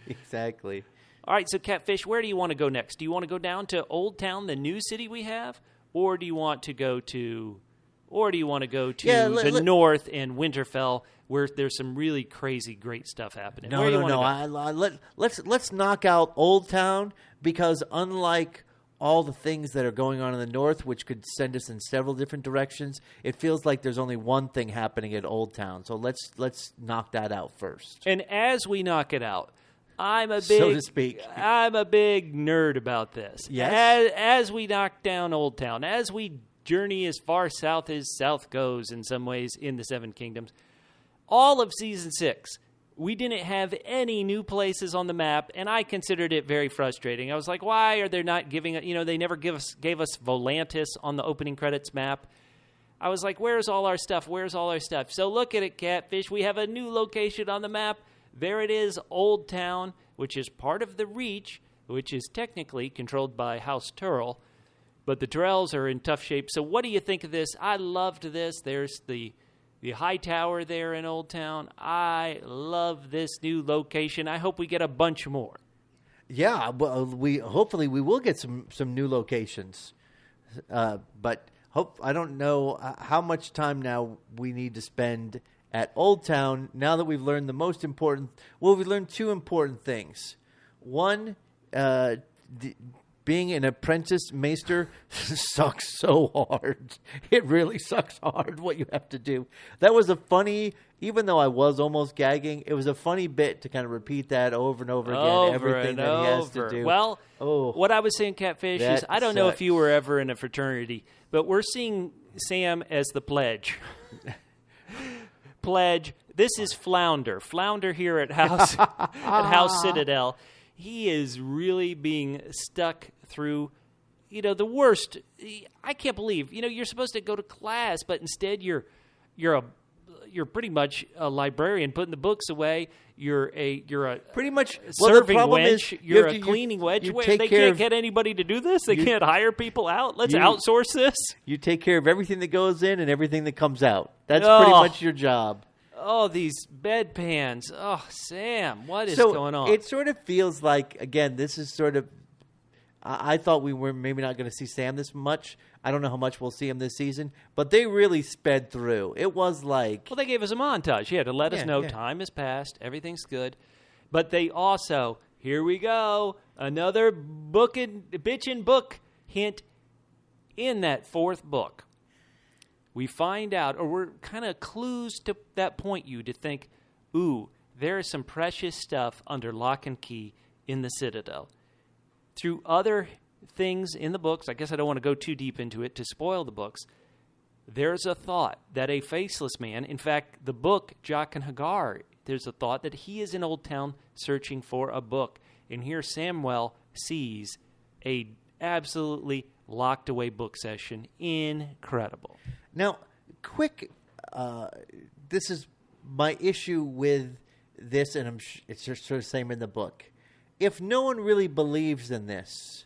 All right, so Catfish, where do you want to go next? Do you want to go down to Old Town, the new city we have, or do you want to go to the north and Winterfell, where there's some really crazy, great stuff happening? No. Let's knock out Old Town, because unlike all the things that are going on in the north, which could send us in several different directions, it feels like there's only one thing happening at Old Town. So let's knock that out first. And as we knock it out, I'm a so to speak. I'm a big nerd about this. Yes. As we knock down Old Town, as we journey as far south as south goes in some ways in the Seven Kingdoms, all of season 6, we didn't have any new places on the map, and I considered it very frustrating. I was like, why are they not giving it? They never gave us Volantis on the opening credits map. I was like, where's all our stuff? So look at it, Catfish. We have a new location on the map. There it is, Old Town, which is part of the Reach, which is technically controlled by House Tyrell. But the Tyrells are in tough shape. So what do you think of this? I loved this. There's the high tower there in Old Town. I love this new location. I hope we get a bunch more. Yeah, well, hopefully we will get some new locations. But I don't know how much time now we need to spend at Old Town now that we've learned we've learned 2 important things. One, being an apprentice maester sucks so hard. It really sucks hard what you have to do. That was even though I was almost gagging, it was a funny bit to kind of repeat that over and over again. Everything that he has to do. Well, what I was saying, Catfish, is I don't know if you were ever in a fraternity, but we're seeing Sam as the pledge. Pledge. This is Flounder. Flounder here at House Citadel. He is really being stuck through, the worst. I can't believe, you're supposed to go to class, but instead you're pretty much a librarian putting the books away. You're a pretty much serving wench. You're a cleaning wench. They can't get anybody to do this. They can't hire people out. Let's outsource this. You take care of everything that goes in and everything that comes out. That's pretty much your job. Oh, these bedpans. Oh, Sam, what is going on? It sort of feels like, again, this is sort of, I thought we were maybe not going to see Sam this much. I don't know how much we'll see him this season, but they really sped through. It was like... Well, they gave us a montage. Yeah, to let us know time has passed, everything's good. But they also, here we go, another bitchin' book hint in that 4th book. We find out, or we're kind of clues to that point you to think, ooh, there is some precious stuff under lock and key in the Citadel. Through other things in the books, I guess I don't want to go too deep into it to spoil the books, there's a thought that a faceless man, in fact, the book, Jaqen and Hagar, there's a thought that he is in Old Town searching for a book. And here Samwell sees a absolutely locked away book session. Incredible. Now, quick, this is my issue with this, and it's just sort of the same in the book. If no one really believes in this,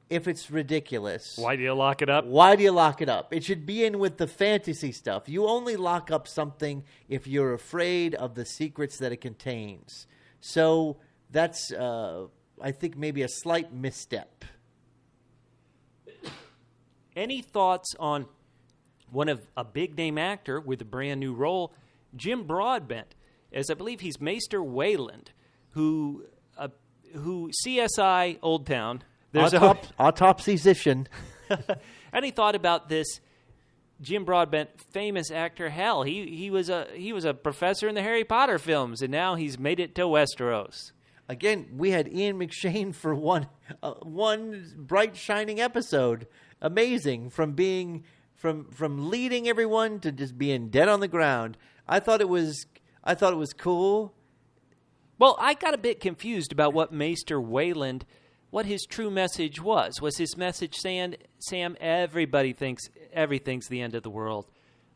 if it's ridiculous. Why do you lock it up? Why do you lock it up? It should be in with the fantasy stuff. You only lock up something if you're afraid of the secrets that it contains. So that's, I think, maybe a slight misstep. Any thoughts on a big-name actor with a brand-new role, Jim Broadbent, as I believe he's Maester Weyland, who CSI Old Town. Autopsy-zician. Any thought about this Jim Broadbent, famous actor? Hell, he was a professor in the Harry Potter films, and now he's made it to Westeros. Again, we had Ian McShane for one bright, shining episode. Amazing, from leading everyone to just being dead on the ground. I thought it was cool. Well, I got a bit confused about what Maester Weyland, what his true message was. Was his message saying, Sam, everybody thinks everything's the end of the world.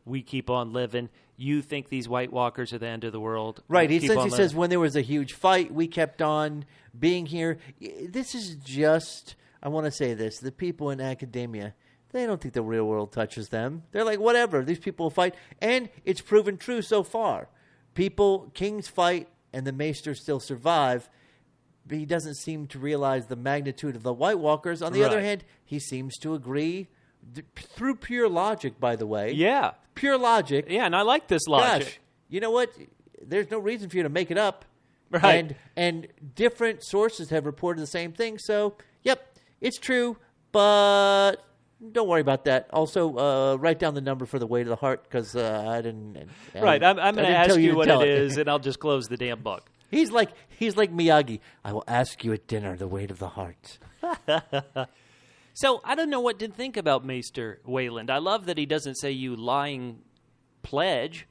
We keep on living. You think these White Walkers are the end of the world. Right. He says when there was a huge fight, we kept on being here. This is just, I want to say this, the people in academia, they don't think the real world touches them. They're like, whatever, these people will fight. And it's proven true so far. Kings fight, and the Maesters still survive. But he doesn't seem to realize the magnitude of the White Walkers. On the other hand, he seems to agree through pure logic, by the way. Yeah. Pure logic. Yeah, and I like this logic. Gosh, you know what? There's no reason for you to make it up. Right. And different sources have reported the same thing. So, yep, it's true, but don't worry about that. Also, write down the number for the weight of the heart, because I didn't. Right, I'm going to ask you what it is, and I'll just close the damn book. He's like Miyagi. I will ask you at dinner the weight of the heart. So I don't know what to think about Maester Weyland. I love that he doesn't say, you lying pledge.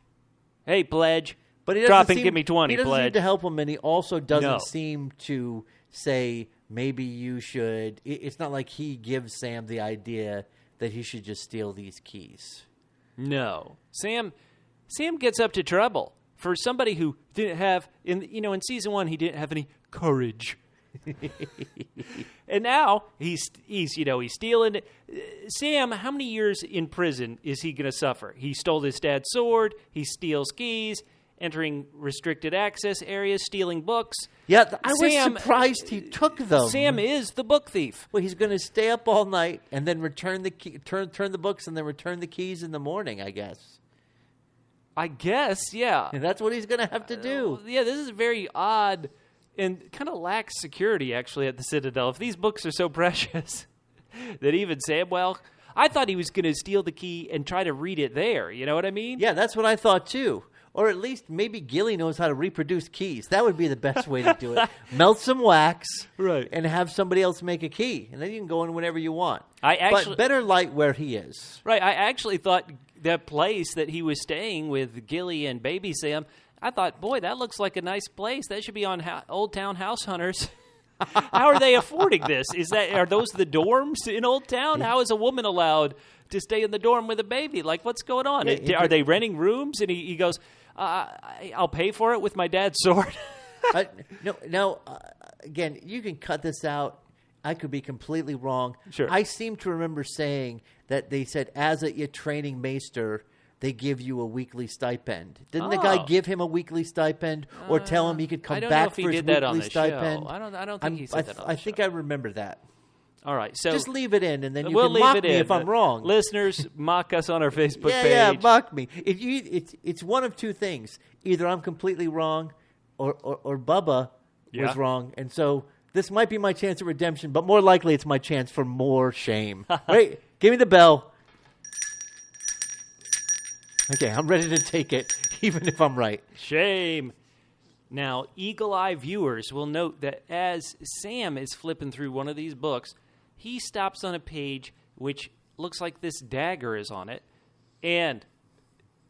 Hey, pledge. But he drop and give me 20, He doesn't pledge. seem to help him, and he also doesn't seem to say, maybe you should. It's not like he gives Sam the idea that he should just steal these keys. No. Sam gets up to trouble. For somebody who didn't have, in season 1, he didn't have any courage. And now he's stealing. Sam, how many years in prison is he going to suffer? He stole his dad's sword. He steals keys, entering restricted access areas, stealing books. Yeah, I was surprised he took them. Sam is the book thief. Well, he's going to stay up all night and then return the turn the books and then return the keys in the morning, I guess. Yeah. And that's what he's going to have to do. Yeah, this is very odd and kind of lacks security, actually, at the Citadel. If these books are so precious that even Samwell, I thought he was going to steal the key and try to read it there. You know what I mean? Yeah, that's what I thought, too. Or at least maybe Gilly knows how to reproduce keys. That would be the best way to do it. Melt some wax, right, and have somebody else make a key. And then you can go in whenever you want. But better light where he is. Right. I actually thought that place that he was staying with Gilly and Baby Sam, I thought, boy, that looks like a nice place. That should be on Old Town House Hunters. How are they affording this? Are those the dorms in Old Town? How is a woman allowed to stay in the dorm with a baby? Like, what's going on? Are they renting rooms? And he goes, I'll pay for it with my dad's sword. Again, you can cut this out. I could be completely wrong. Sure. I seem to remember saying that they said, as a training maester, they give you a weekly stipend. Didn't the guy give him a weekly stipend or tell him he could come back for his weekly stipend? I don't think he said that on the show. I think I remember that. All right, so just leave it in, and then you can mock me if I'm wrong. Listeners, mock us on our Facebook page. Yeah, mock me. It's one of two things: either I'm completely wrong, or Bubba was wrong, and so this might be my chance of redemption. But more likely, it's my chance for more shame. Wait, give me the bell. Okay, I'm ready to take it, even if I'm right. Shame. Now, eagle-eye viewers will note that as Sam is flipping through one of these books, he stops on a page which looks like this dagger is on it, and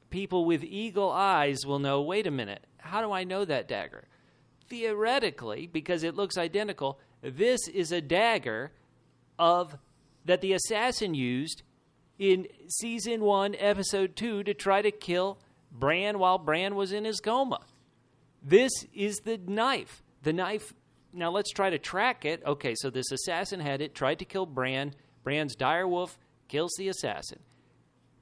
people with eagle eyes will know, wait a minute, how do I know that dagger? Theoretically, because it looks identical, this is a dagger that the assassin used in Season 1, Episode 2 to try to kill Bran while Bran was in his coma. This is the knife now let's try to track it. Okay, so this assassin had it, tried to kill Bran. Bran's direwolf kills the assassin.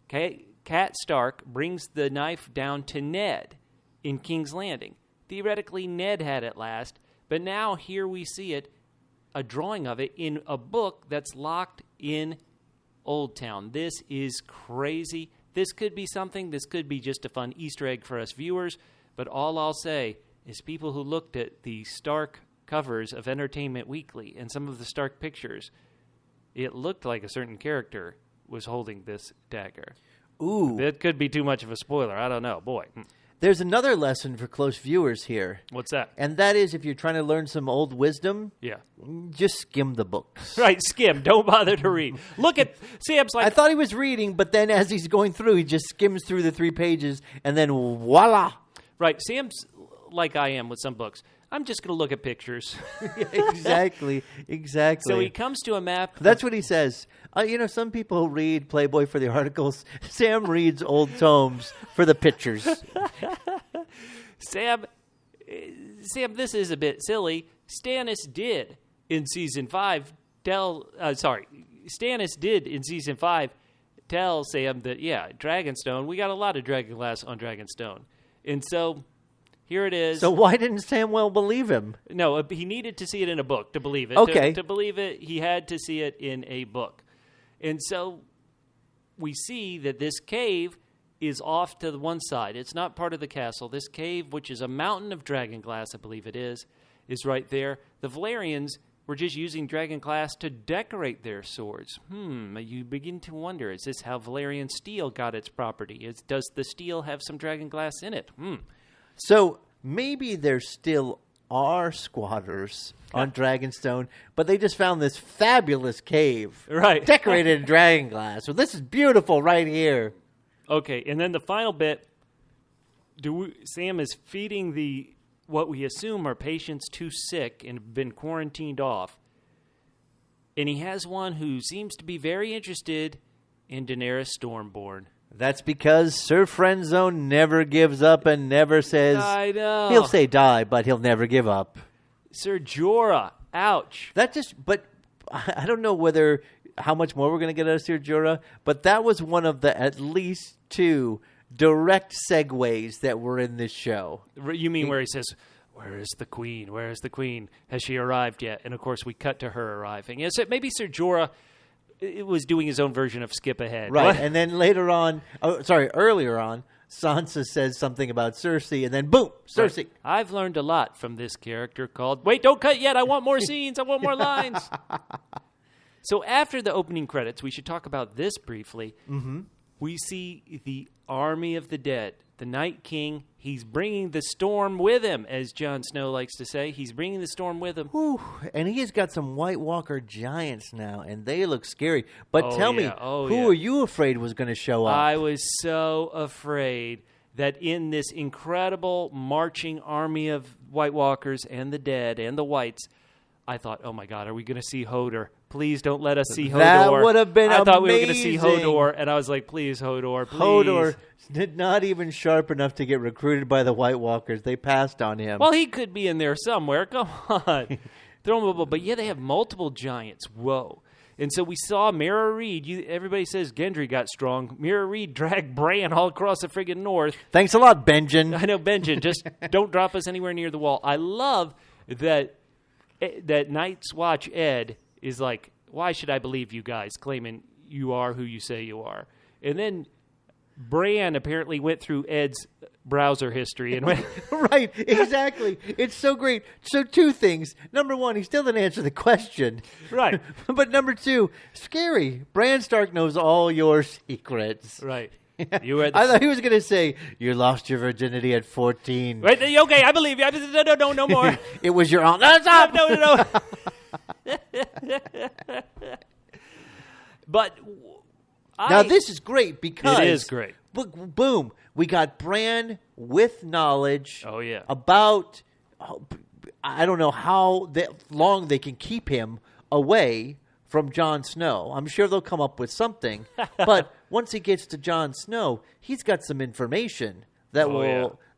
Cat Stark brings the knife down to Ned in King's Landing. Theoretically, Ned had it last, but now here we see it, a drawing of it in a book that's locked in Old Town. This is crazy. This could be something. This could be just a fun Easter egg for us viewers, but all I'll say is people who looked at the Stark covers of Entertainment Weekly and some of the Stark pictures, it looked like a certain character was holding this dagger. Ooh. That could be too much of a spoiler. I don't know. Boy. There's another lesson for close viewers here. What's that? And that is if you're trying to learn some old wisdom, Yeah. just skim the books. Right, skim. Don't bother to read. Look at Sam's like... I thought he was reading, but then as he's going through, he just skims through the 3 pages, and then voila. Right, Sam's like I am with some books. I'm just going to look at pictures. Exactly. So he comes to a map. That's what he says. Some people read Playboy for the articles. Sam reads old tomes for the pictures. Sam, this is a bit silly. Stannis did in season 5 tell Sam that, Dragonstone, we got a lot of dragonglass on Dragonstone. And so here it is. So why didn't Samwell believe him? No, he needed to see it in a book to believe it. Okay. To believe it, he had to see it in a book. And so we see that this cave is off to the one side. It's not part of the castle. This cave, which is a mountain of dragonglass, I believe it is right there. The Valyrians were just using dragonglass to decorate their swords. You begin to wonder, is this how Valyrian steel got its property? Does the steel have some dragonglass in it? So maybe there still are squatters on Dragonstone, but they just found this fabulous cave, right, decorated in dragonglass. So this is beautiful right here. Okay, and then the final bit. Sam is feeding what we assume are patients too sick and have been quarantined off, and he has one who seems to be very interested in Daenerys Stormborn. That's because Sir Friendzone never gives up and never says... I know. He'll say die, but he'll never give up. Sir Jorah. Ouch. But I don't know how much more we're going to get out of Sir Jorah, but that was one of the at least 2 direct segues that were in this show. You mean where he says, "Where is the queen? Where is the queen? Has she arrived yet?" And, of course, we cut to her arriving. Yes, maybe Sir Jorah... It was doing his own version of skip ahead. Right, What? and then earlier on, Sansa says something about Cersei, and then boom, Cersei. Right. I've learned a lot from this character called... Wait, don't cut yet. I want more scenes. I want more lines. So after the opening credits, we should talk about this briefly. Mm-hmm. We see the army of the dead. The Night King, he's bringing the storm with him, as Jon Snow likes to say. He's bringing the storm with him. Whew. And he's got some White Walker giants now, and they look scary. But tell me, who are you afraid was going to show up? I was so afraid that in this incredible marching army of White Walkers and the dead and the Whites, I thought, oh my God, are we going to see Hodor? Please don't let us see Hodor. That would have been amazing. I thought we were going to see Hodor, and I was like, please, Hodor, please. Hodor not even sharp enough to get recruited by the White Walkers. They passed on him. Well, he could be in there somewhere. Come on. Throw him a... But yeah, they have multiple giants. Whoa. And so we saw Mira Reed. Everybody says Gendry got strong. Mira Reed dragged Bran all across the friggin' north. Thanks a lot, Benjen. I know, Benjen. Just don't drop us anywhere near the wall. I love that Night's Watch Ed is like, why should I believe you guys, claiming you are who you say you are? And then Bran apparently went through Ed's browser history and went... Right, exactly. It's so great. So 2 things. Number 1, he still didn't answer the question. Right. But number 2, scary. Bran Stark knows all your secrets. Right. I thought he was going to say, you lost your virginity at 14. Right, okay, I believe you. No more. It was your aunt. Stop! No. But now this is great because... It is great. Boom. We got Bran with knowledge about... I don't know how long they can keep him away from Jon Snow. I'm sure they'll come up with something. But once he gets to Jon Snow, he's got some information that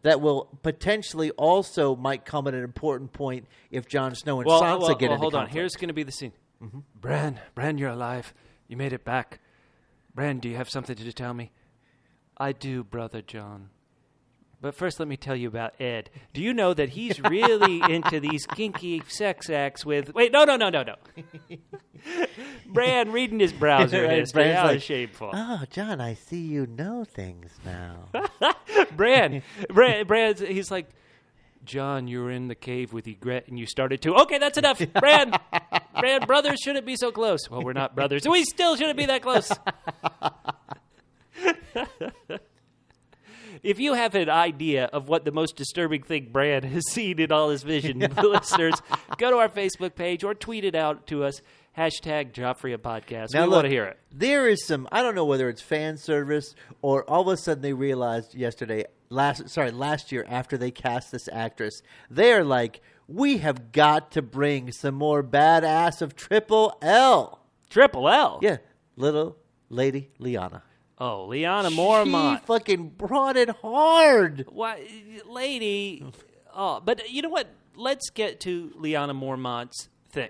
that will potentially also might come at an important point if Jon Snow and Sansa get into hold conflict. on. Here's going to be the scene. Bran, you're alive. You made it back. Bran, do you have something to tell me? I do, Brother Jon. But first, let me tell you about Ed. Do you know that he's really into these kinky sex acts with... Wait, no. Bran reading his browser history. Bran's How like, shameful. Oh, Jon, I see you know things now. Bran, he's like, Jon, you were in the cave with Ygritte and you started to... Okay, that's enough. Bran, brothers shouldn't be so close. Well, we're not brothers. We still shouldn't be that close. If you have an idea of what the most disturbing thing Bran has seen in all his vision, listeners, go to our Facebook page or tweet it out to us. Hashtag Joffrey a podcast. Now, we want to hear it. There is some, I don't know whether it's fan service or all of a sudden they realized last year after they cast this actress, they're like, we have got to bring some more badass of Triple L. Triple L? Yeah, little lady Lyanna. Oh, Lyanna Mormont. She fucking brought it hard. Why, lady? Oh, but you know what? Let's get to Lyanna Mormont's thing.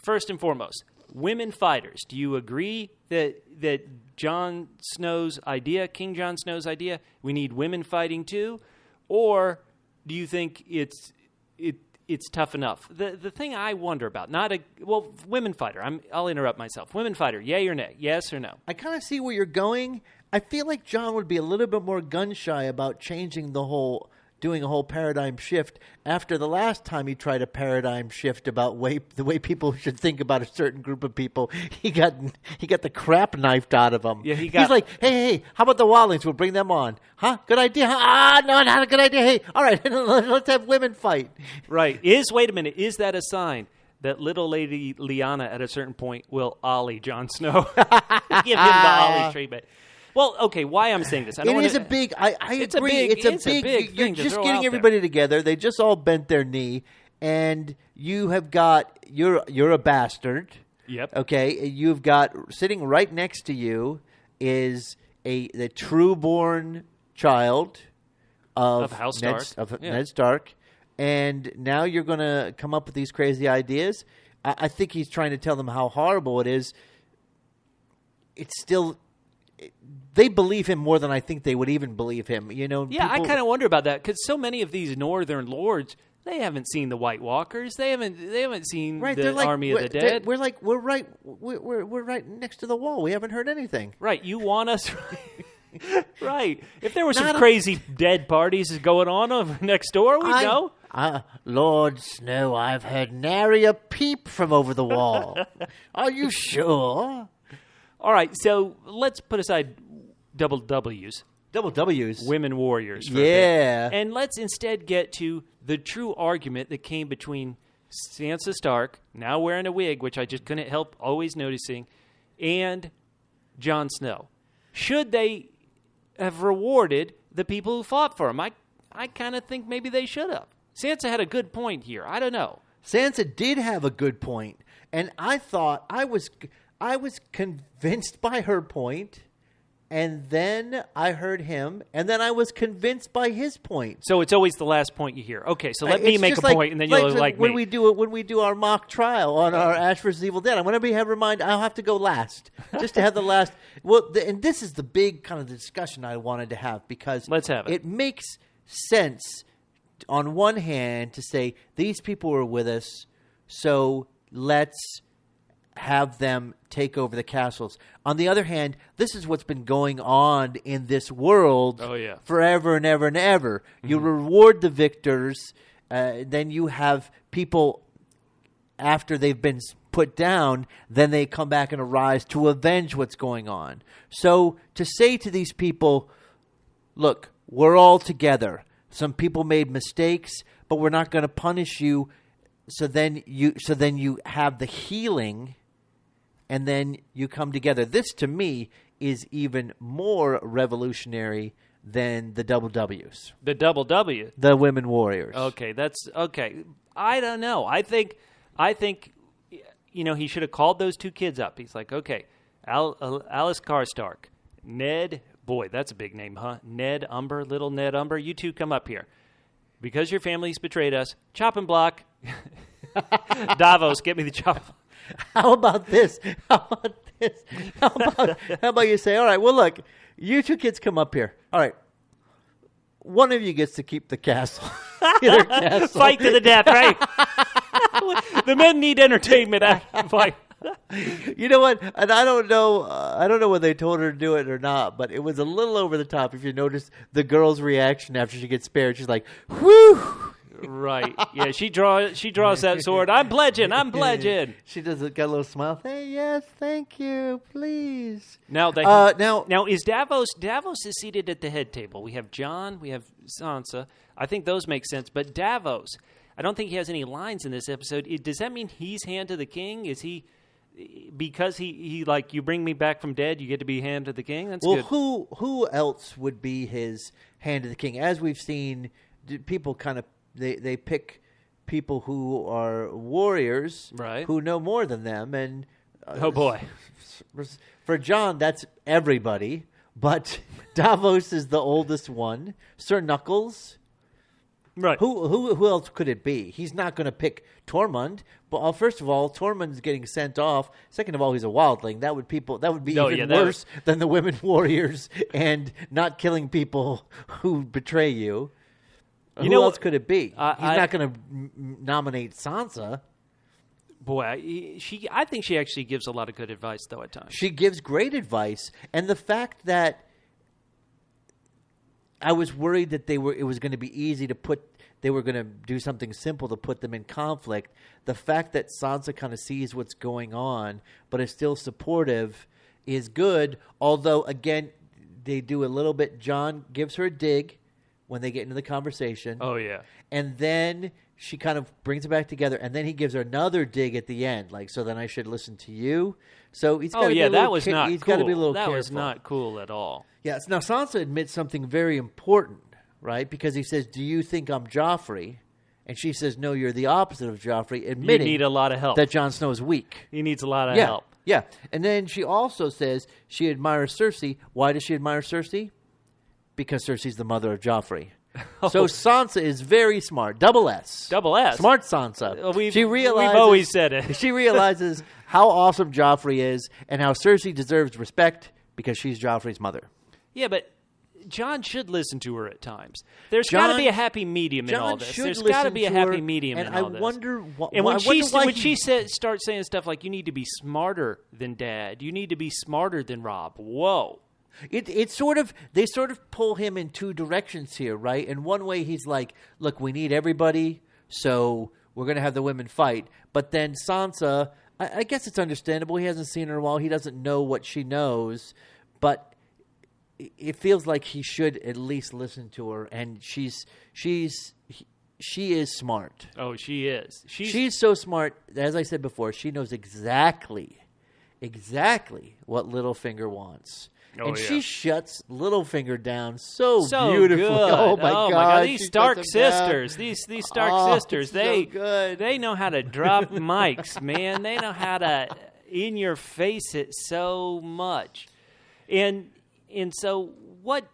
First and foremost, women fighters. Do you agree that Jon Snow's idea, King Jon Snow's idea, we need women fighting too, or do you think it's tough enough? The thing I wonder about, women fighter. I'll interrupt myself. Women fighter, yay or nay? Yes or no? I kind of see where you're going. I feel like Jon would be a little bit more gun shy about doing a whole paradigm shift after the last time he tried a paradigm shift about the way people should think about a certain group of people. He got the crap knifed out of him. Yeah, he's like, hey, how about the Wildlings? We'll bring them on. Huh? Good idea. Huh? Ah, no, not a good idea. Hey, all right, let's have women fight. Right. Wait a minute. Is that a sign that little lady Lyanna at a certain point will ollie Jon Snow? Give him the ollie treatment. Well, okay, why I'm saying this. I agree. It's a big thing. You're just getting everybody together. They just all bent their knee, and you're a bastard. Yep. Okay, you've got sitting right next to you is the true-born child of House Stark. Ned Stark, and now you're going to come up with these crazy ideas. I think he's trying to tell them how horrible it is. It's still. They believe him more than I think they would even believe him. You know. Yeah, I kind of wonder about that because so many of these northern lords, they haven't seen the White Walkers. They haven't seen the Army of the Dead. We're right next to the wall. We haven't heard anything. Right. You want us? Right. If there were some crazy dead parties going on over next door, we'd know. Lord Snow, I've heard nary a peep from over the wall. Are you sure? All right, so let's put aside double W's. Double W's. Women warriors. Yeah. And let's instead get to the true argument that came between Sansa Stark, now wearing a wig, which I just couldn't help always noticing, and Jon Snow. Should they have rewarded the people who fought for him? I kind of think maybe they should have. Sansa had a good point here. I don't know. Sansa did have a good point, and I thought I was convinced by her point, and then I heard him, and then I was convinced by his point. So it's always the last point you hear. Okay, so let me make a point, and then you'll like when me. When we do our mock trial on our Ash vs. Evil Dead, I'm going to I'll have to go last, just to have the last. Well, and this is the big kind of discussion I wanted to have because let's have it. It makes sense on one hand to say these people were with us, so let's have them take over the castles. On the other hand, this is what's been going on in this world forever and ever and ever. Mm-hmm. You reward the victors, then you have people, after they've been put down, then they come back and arise to avenge what's going on. So to say to these people, look, we're all together. Some people made mistakes, but we're not going to punish you. So then you have the healing, and then you come together. This, to me, is even more revolutionary than the double W's. The double W? The women warriors. Okay, that's okay. I don't know. I think he should have called those two kids up. He's like, okay, Alice Karstark, Ned boy, that's a big name, huh? Ned Umber, little Ned Umber. You two come up here. Because your family's betrayed us, chopping block. Davos, get me the chop. How about this? How about you say, all right, well, look, you two kids come up here. All right. One of you gets to keep the castle. Fight to the death, right? The men need entertainment. Fight. You know what? And I don't know whether they told her to do it or not, but it was a little over the top. If you notice the girl's reaction after she gets spared, she's like, whew. Right. Yeah, she draws that sword. I'm pledging. She does got a little smile. Hey, yes, thank you, please. Now is Davos is seated at the head table. We have Jon, we have Sansa. I think those make sense, but Davos, I don't think he has any lines in this episode. Does that mean he's hand to the king? Is he because he like, you bring me back from dead, you get to be hand to the king? That's good. Well, who else would be his hand to the king? As we've seen, people kind of They pick people who are warriors, right, who know more than them. And oh boy, for Jon, that's everybody. But Davos is the oldest one. Sir Knuckles, right? Who else could it be? He's not going to pick Tormund. But first of all, Tormund's getting sent off. Second of all, he's a wildling. That would be even worse than the women warriors and not killing people who betray you. Who else could it be? He's not going to nominate Sansa. Boy, I think she actually gives a lot of good advice, though, at times. She gives great advice. And the fact that I was worried that it was going to be easy to they were going to do something simple to put them in conflict. The fact that Sansa kind of sees what's going on, but is still supportive, is good. Although, again, they do a little bit. Jon gives her a dig when they get into the conversation. Oh, yeah. And then she kind of brings it back together, and then he gives her another dig at the end, like, so then I should listen to you. So he's got to be a little that was not cool. He's got to be a little careful. That was not cool at all. Yes. Now, Sansa admits something very important, right? Because he says, do you think I'm Joffrey? And she says, no, you're the opposite of Joffrey, admitting you need a lot of help. That Jon Snow is weak. He needs a lot of help. Yeah. And then she also says she admires Cersei. Why does she admire Cersei? Because Cersei's the mother of Joffrey. So Sansa is very smart. Double S. Smart Sansa. We've always said it. She realizes how awesome Joffrey is and how Cersei deserves respect because she's Joffrey's mother. Yeah, but Jon should listen to her at times. There's got to be a happy medium in all this. There's got to be a happy medium in all this. And I wonder why. And when she starts saying stuff like, you need to be smarter than Dad, you need to be smarter than Robb. Whoa. They sort of pull him in two directions here, right? In one way, he's like, look, we need everybody, so we're going to have the women fight. But then Sansa, I guess it's understandable. He hasn't seen her in a while. He doesn't know what she knows. But it feels like he should at least listen to her. And she is smart. Oh, she is. She's so smart. As I said before, she knows exactly what Littlefinger wants. She shuts Littlefinger down so beautifully. Good. Oh my God! These Stark sisters, these Stark sisters, they know how to drop mics, man. They know how to in your face it so much. And so what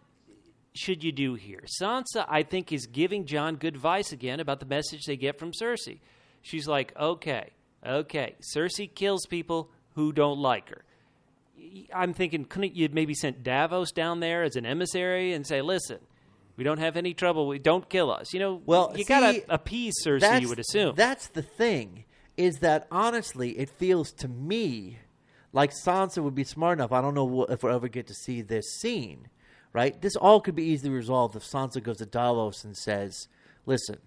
should you do here? Sansa, I think, is giving Jon good advice again about the message they get from Cersei. She's like, okay, Cersei kills people who don't like her. I'm thinking, couldn't you maybe send Davos down there as an emissary and say, listen, we don't have any trouble. Don't kill us. You got to appease Cersei, you would assume. That's the thing, is that honestly, it feels to me like Sansa would be smart enough. I don't know if we'll ever get to see this scene, right? This all could be easily resolved if Sansa goes to Davos and says, listen,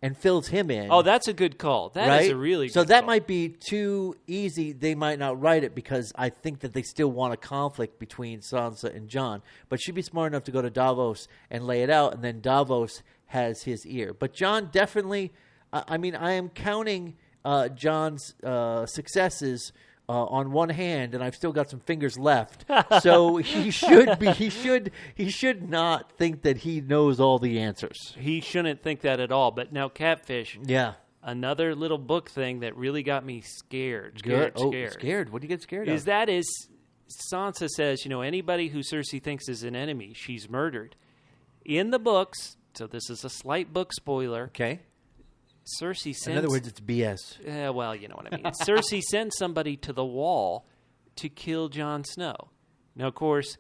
and fills him in. Oh, that's a good call. That is a really good call. So that might be too easy. They might not write it because I think that they still want a conflict between Sansa and Jon. But she'd be smart enough to go to Davos and lay it out, and then Davos has his ear. But Jon definitely, I am counting Jon's successes on one hand, and I've still got some fingers left. So he should not think that he knows all the answers. He shouldn't think that at all. But now Catfish. Yeah. Another little book thing that really got me scared. Scared. What do you get scared of? Is Sansa says, anybody who Cersei thinks is an enemy, she's murdered. In the books, so this is a slight book spoiler. Okay. Cersei sends... In other words, it's BS. Well, you know what I mean. Cersei sends somebody to the wall to kill Jon Snow. Now, of course,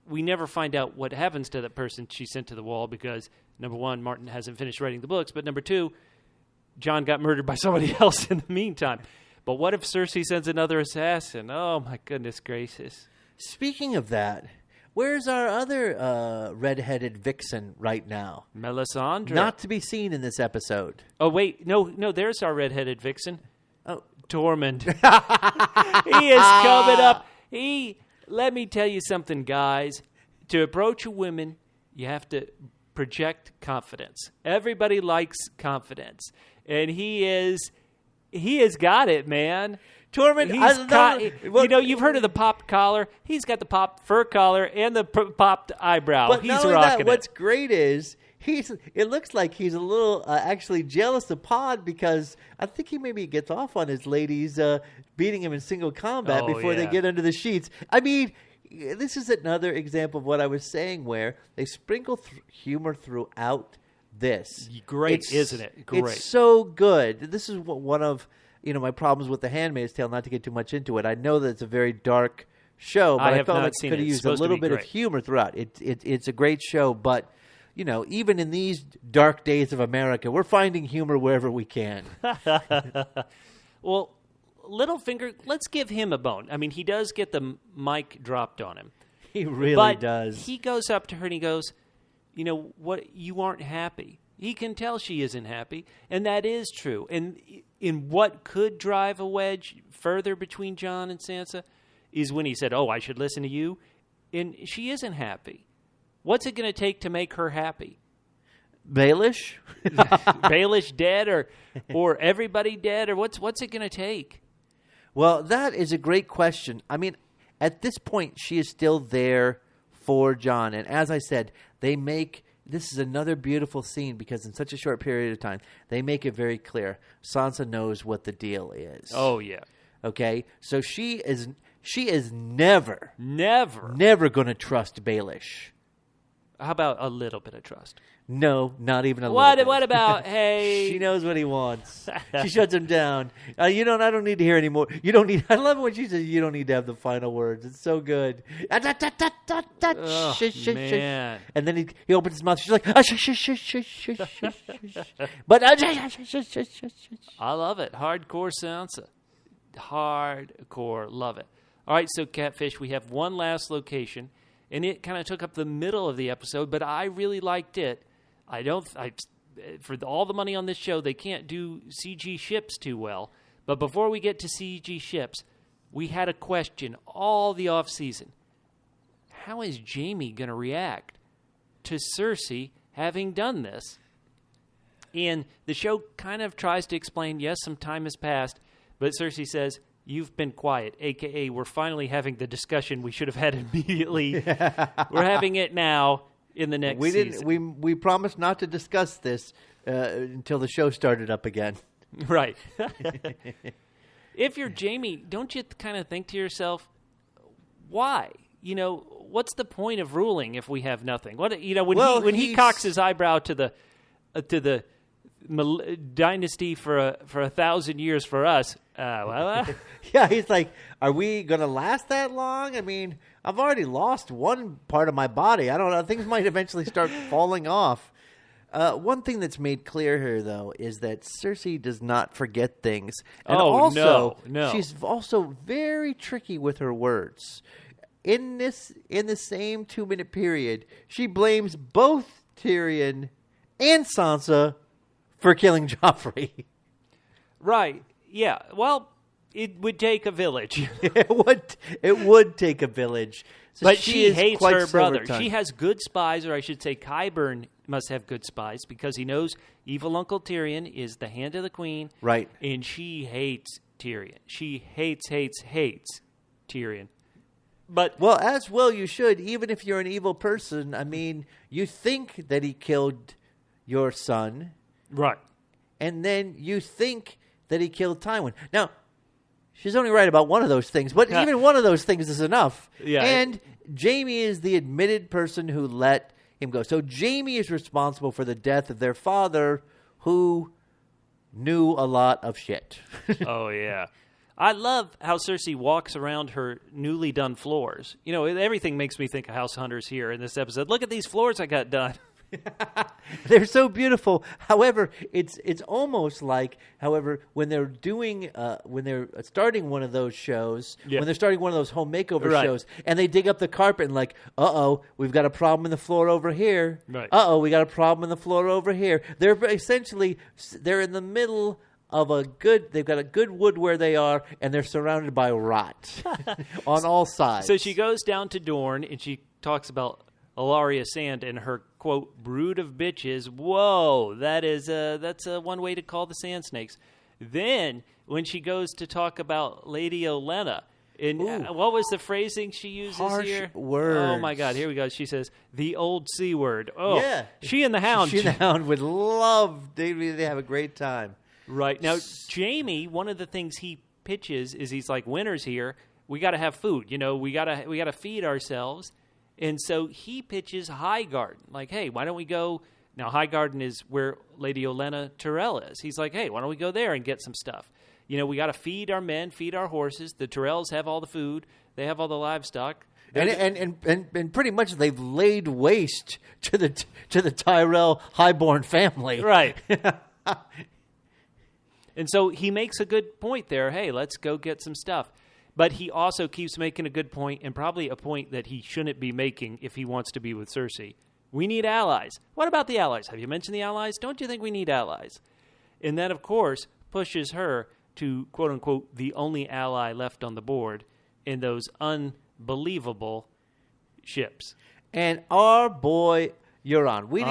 we never find out what happens to that person she sent to the wall because, number one, Martin hasn't finished writing the books, but number two, Jon got murdered by somebody else in the meantime. But what if Cersei sends another assassin? Oh, my goodness gracious. Speaking of that, where's our other red-headed vixen right now? Melisandre. Not to be seen in this episode. Oh, wait. No, there's our red-headed vixen. Oh, Tormund. He is coming up. Let me tell you something, guys. To approach a woman, you have to project confidence. Everybody likes confidence. And he has got it, man. Tormund, you've heard of the popped collar. He's got the popped fur collar and the popped eyebrow. But he's not only rocking that, what's great is it looks like he's a little actually jealous of Pod because I think he maybe gets off on his ladies beating him in single combat before they get under the sheets. I mean, this is another example of what I was saying where they sprinkle humor throughout this. Great, isn't it? Great. It's so good. This is one of my problems with The Handmaid's Tale, not to get too much into it. I know that it's a very dark show, but I felt like it could have used a little bit of humor throughout. It's a great show, but even in these dark days of America, we're finding humor wherever we can. Well, Littlefinger, let's give him a bone. I mean, he does get the mic dropped on him. He really does. He goes up to her and he goes, what, you aren't happy. He can tell she isn't happy, and that is true. And in what could drive a wedge further between Jon and Sansa is when he said, oh, I should listen to you, and she isn't happy. What's it going to take to make her happy? Baelish? Baelish dead or everybody dead? Or what's it going to take? Well, that is a great question. I mean, at this point, she is still there for Jon. And as I said, this is another beautiful scene because in such a short period of time, they make it very clear. Sansa knows what the deal is. Oh, yeah. Okay? So she is never going to trust Baelish. How about a little bit of trust? No, not even a little bit. What about, hey... She knows what he wants. She shuts him down. I don't need to hear anymore. I love it when she says, you don't need to have the final words. It's so good. Oh, man. And then he opens his mouth. She's like, shush. But, I love it. Hardcore Sansa. Hardcore. Love it. All right, so Catfish, we have one last location. And it kind of took up the middle of the episode, but I really liked it. For all the money on this show, they can't do CG ships too well. But before we get to CG ships, we had a question all the off-season. How is Jaime going to react to Cersei having done this? And the show kind of tries to explain, yes, some time has passed, but Cersei says, you've been quiet, a.k.a. we're finally having the discussion we should have had immediately. We're having it now in the next season. We promised not to discuss this until the show started up again. Right. If you're Jaime, don't you kind of think to yourself, why? What's the point of ruling if we have nothing? When he cocks his eyebrow to the dynasty for 1,000 years for us. Yeah, he's like, are we going to last that long? I mean, I've already lost one part of my body. I don't know. Things might eventually start falling off. One thing that's made clear here, though, is that Cersei does not forget things. And no. She's also very tricky with her words. In the same 2-minute period, she blames both Tyrion and Sansa for killing Joffrey. Right. Yeah. Well, it would take a village. It would take a village. So but she hates her brother. Tongue. She has good spies, or I should say Qyburn must have good spies, because he knows evil Uncle Tyrion is the hand of the queen. Right. And she hates Tyrion. She hates Tyrion. But well, as well you should, even if you're an evil person. I mean, you think that he killed your son. Right. And then you think that he killed Tywin. Now, she's only right about one of those things, but even one of those things is enough. Yeah. And Jaime is the admitted person who let him go. So Jaime is responsible for the death of their father, who knew a lot of shit. Oh, yeah. I love how Cersei walks around her newly done floors. You know, everything makes me think of House Hunters here in this episode. Look at these floors I got done. They're so beautiful. However, it's almost like, when they're doing when they're starting one of those shows, when they're starting one of those home makeover shows, and they dig up the carpet and like, we've got a problem in the floor over here. Right. We got a problem in the floor over here. They're in the middle of they've got a good wood where they are, and they're surrounded by rot on all sides. So she goes down to Dorne and she talks about Ilaria Sand and her, quote, brood of bitches. Whoa, that's one way to call the Sand Snakes. Then, when she goes to talk about Lady Olenna, what was the phrasing she uses Harsh here? words. Oh, my God, here we go. She says, the old C word. Oh, yeah. She and the Hound. She and the Hound would love, they have a great time. Right. Now, Jaime, one of the things he pitches is he's like, winter's here. We got to have food. You know, we got to feed ourselves. And so he pitches Highgarden, like, hey, why don't we go? Now, Highgarden is where Lady Olenna Tyrell is. He's like, hey, why don't we go there and get some stuff? You know, we got to feed our men, feed our horses. The Tyrells have all the food. They have all the livestock. And pretty much they've laid waste to the Tyrell highborn family. Right. And so he makes a good point there. Hey, let's go get some stuff. But he also keeps making a good point, and probably a point that he shouldn't be making if he wants to be with Cersei. We need allies. What about the allies? Have you mentioned the allies? Don't you think we need allies? And that, of course, pushes her to, quote-unquote, the only ally left on the board in those unbelievable ships. And our boy Euron. We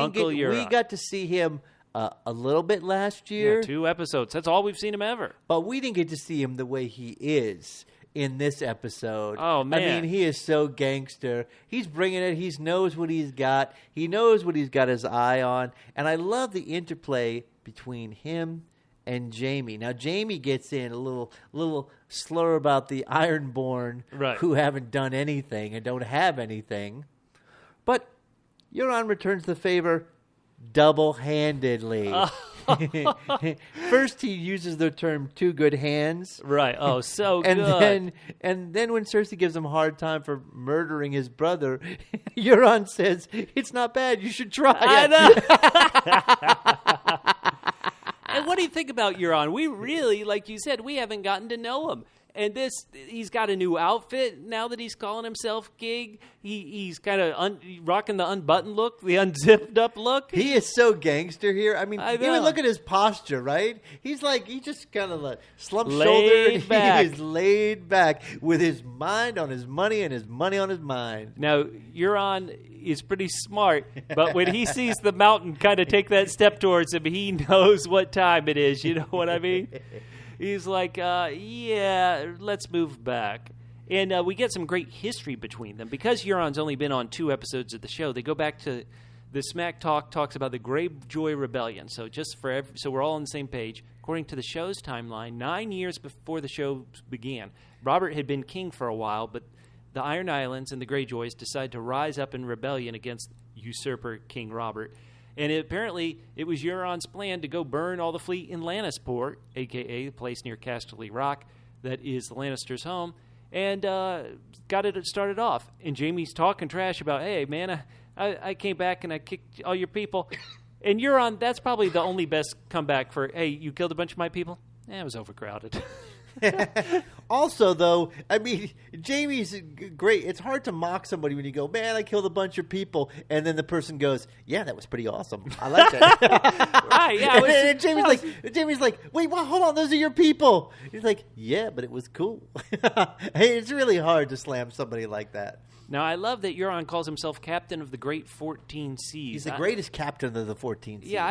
got to see him a little bit last year. Yeah, 2 episodes. That's all we've seen him ever. But we didn't get to see him the way he is in this episode. Oh, man. I mean, he is so gangster. He's bringing it. He knows what he's got. He knows what he's got his eye on. And I love the interplay between him and Jaime. Now, Jaime gets in a little slur about the Ironborn who haven't done anything and don't have anything. But Euron returns the favor double-handedly. First, he uses the term "two good hands." Right. Oh, so and good. And then when Cersei gives him a hard time for murdering his brother, Euron says, "It's not bad. You should try it." I know. And what do you think about Euron? We really, like you said, we haven't gotten to know him. And he's got a new outfit now that he's calling himself Gig. He's kind of rocking the unbuttoned look, the unzipped up look. He is so gangster here. I mean, even look at his posture, right? He just kind of like slumped shoulder. Back. He is laid back with his mind on his money and his money on his mind. Now, Euron is pretty smart, but when he sees the mountain kind of take that step towards him, he knows what time it is. You know what I mean? He's like, yeah, let's move back. And we get some great history between them. Because Euron's only been on 2 episodes of the show, they go back to the Smack talks about the Greyjoy Rebellion. So so we're all on the same page. According to the show's timeline, 9 years before the show began, Robert had been king for a while, but the Iron Islands and the Greyjoys decided to rise up in rebellion against usurper King Robert. And apparently, it was Euron's plan to go burn all the fleet in Lannisport, a.k.a. the place near Casterly Rock that is the Lannisters' home, and got it started off. And Jaime's talking trash about, hey, man, I came back and I kicked all your people. And Euron, that's probably the only best comeback for, hey, you killed a bunch of my people? It was overcrowded. Also, though, I mean, Jaime's great. It's hard to mock somebody when you go, man, I killed a bunch of people, and then the person goes, yeah, that was pretty awesome. I like that. Right, yeah. And Jaime's like, wait, well, hold on, those are your people. He's like, yeah, but it was cool. Hey, it's really hard to slam somebody like that. Now, I love that Euron calls himself captain of the Great 14 Seas. He's the greatest captain of the 14 Seas. Yeah,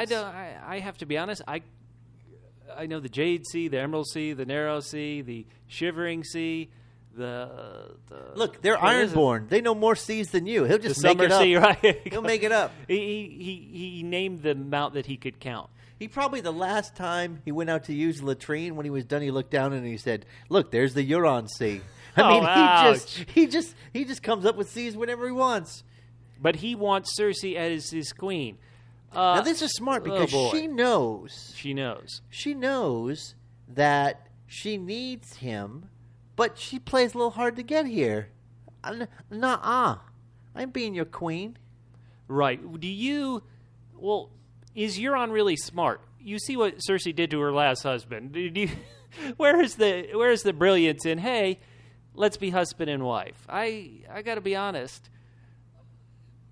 I have to be honest, I know the Jade Sea, the Emerald Sea, the Narrow Sea, the Shivering Sea. Look, they're what is it? Ironborn. They know more seas than you. He'll just The make Summer it up. Sea, right? He'll make it up. He named the amount that he could count. He probably, the last time he went out to use the latrine, when he was done, he looked down and he said, "Look, there's the Euron Sea." I mean, ouch. he just comes up with seas whenever he wants. But he wants Cersei as his queen. Now this is smart because she knows. She knows that she needs him, but she plays a little hard to get here. Nuh-uh. I'm being your queen. Right. Is Euron really smart? You see what Cersei did to her last husband. Where is the brilliance in, hey, let's be husband and wife? I got to be honest.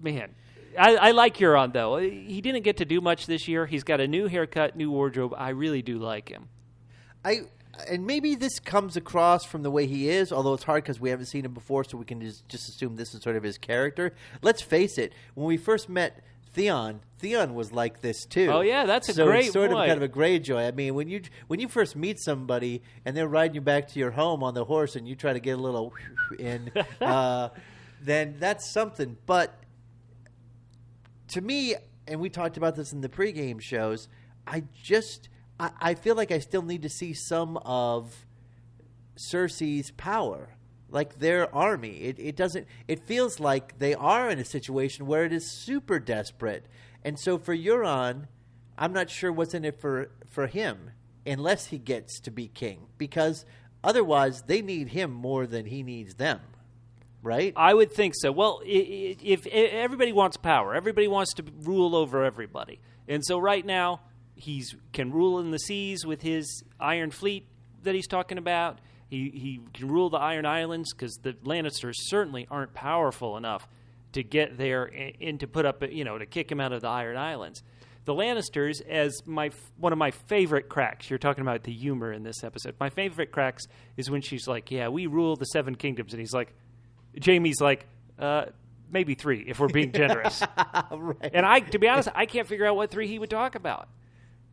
Man, I like Euron, though. He didn't get to do much this year. He's got a new haircut, new wardrobe. I really do like him. And maybe this comes across from the way he is, although it's hard because we haven't seen him before, so we can just assume this is sort of his character. Let's face it, when we first met Theon was like this too. Oh yeah, that's so great it's sort point. of kind of a Greyjoy. I mean, when you first meet somebody and they're riding you back to your home on the horse and you try to get a little in, then that's something. But to me, and we talked about this in the pregame shows, I feel like I still need to see some of Cersei's power. Like their army. It feels like they are in a situation where it is super desperate. And so for Euron, I'm not sure what's in it for him unless he gets to be king. Because otherwise they need him more than he needs them. Right? I would think so. Well, if everybody wants power, everybody wants to rule over everybody. And so right now he can rule in the seas with his Iron Fleet that he's talking about. He can rule the Iron Islands because the Lannisters certainly aren't powerful enough to get there and to put up, to kick him out of the Iron Islands. The Lannisters, as one of my favorite cracks, you're talking about the humor in this episode. My favorite cracks is when she's like, "Yeah, we rule the Seven Kingdoms," and Jaime's like, maybe 3 if we're being generous. Right. And to be honest, I can't figure out what 3 he would talk about.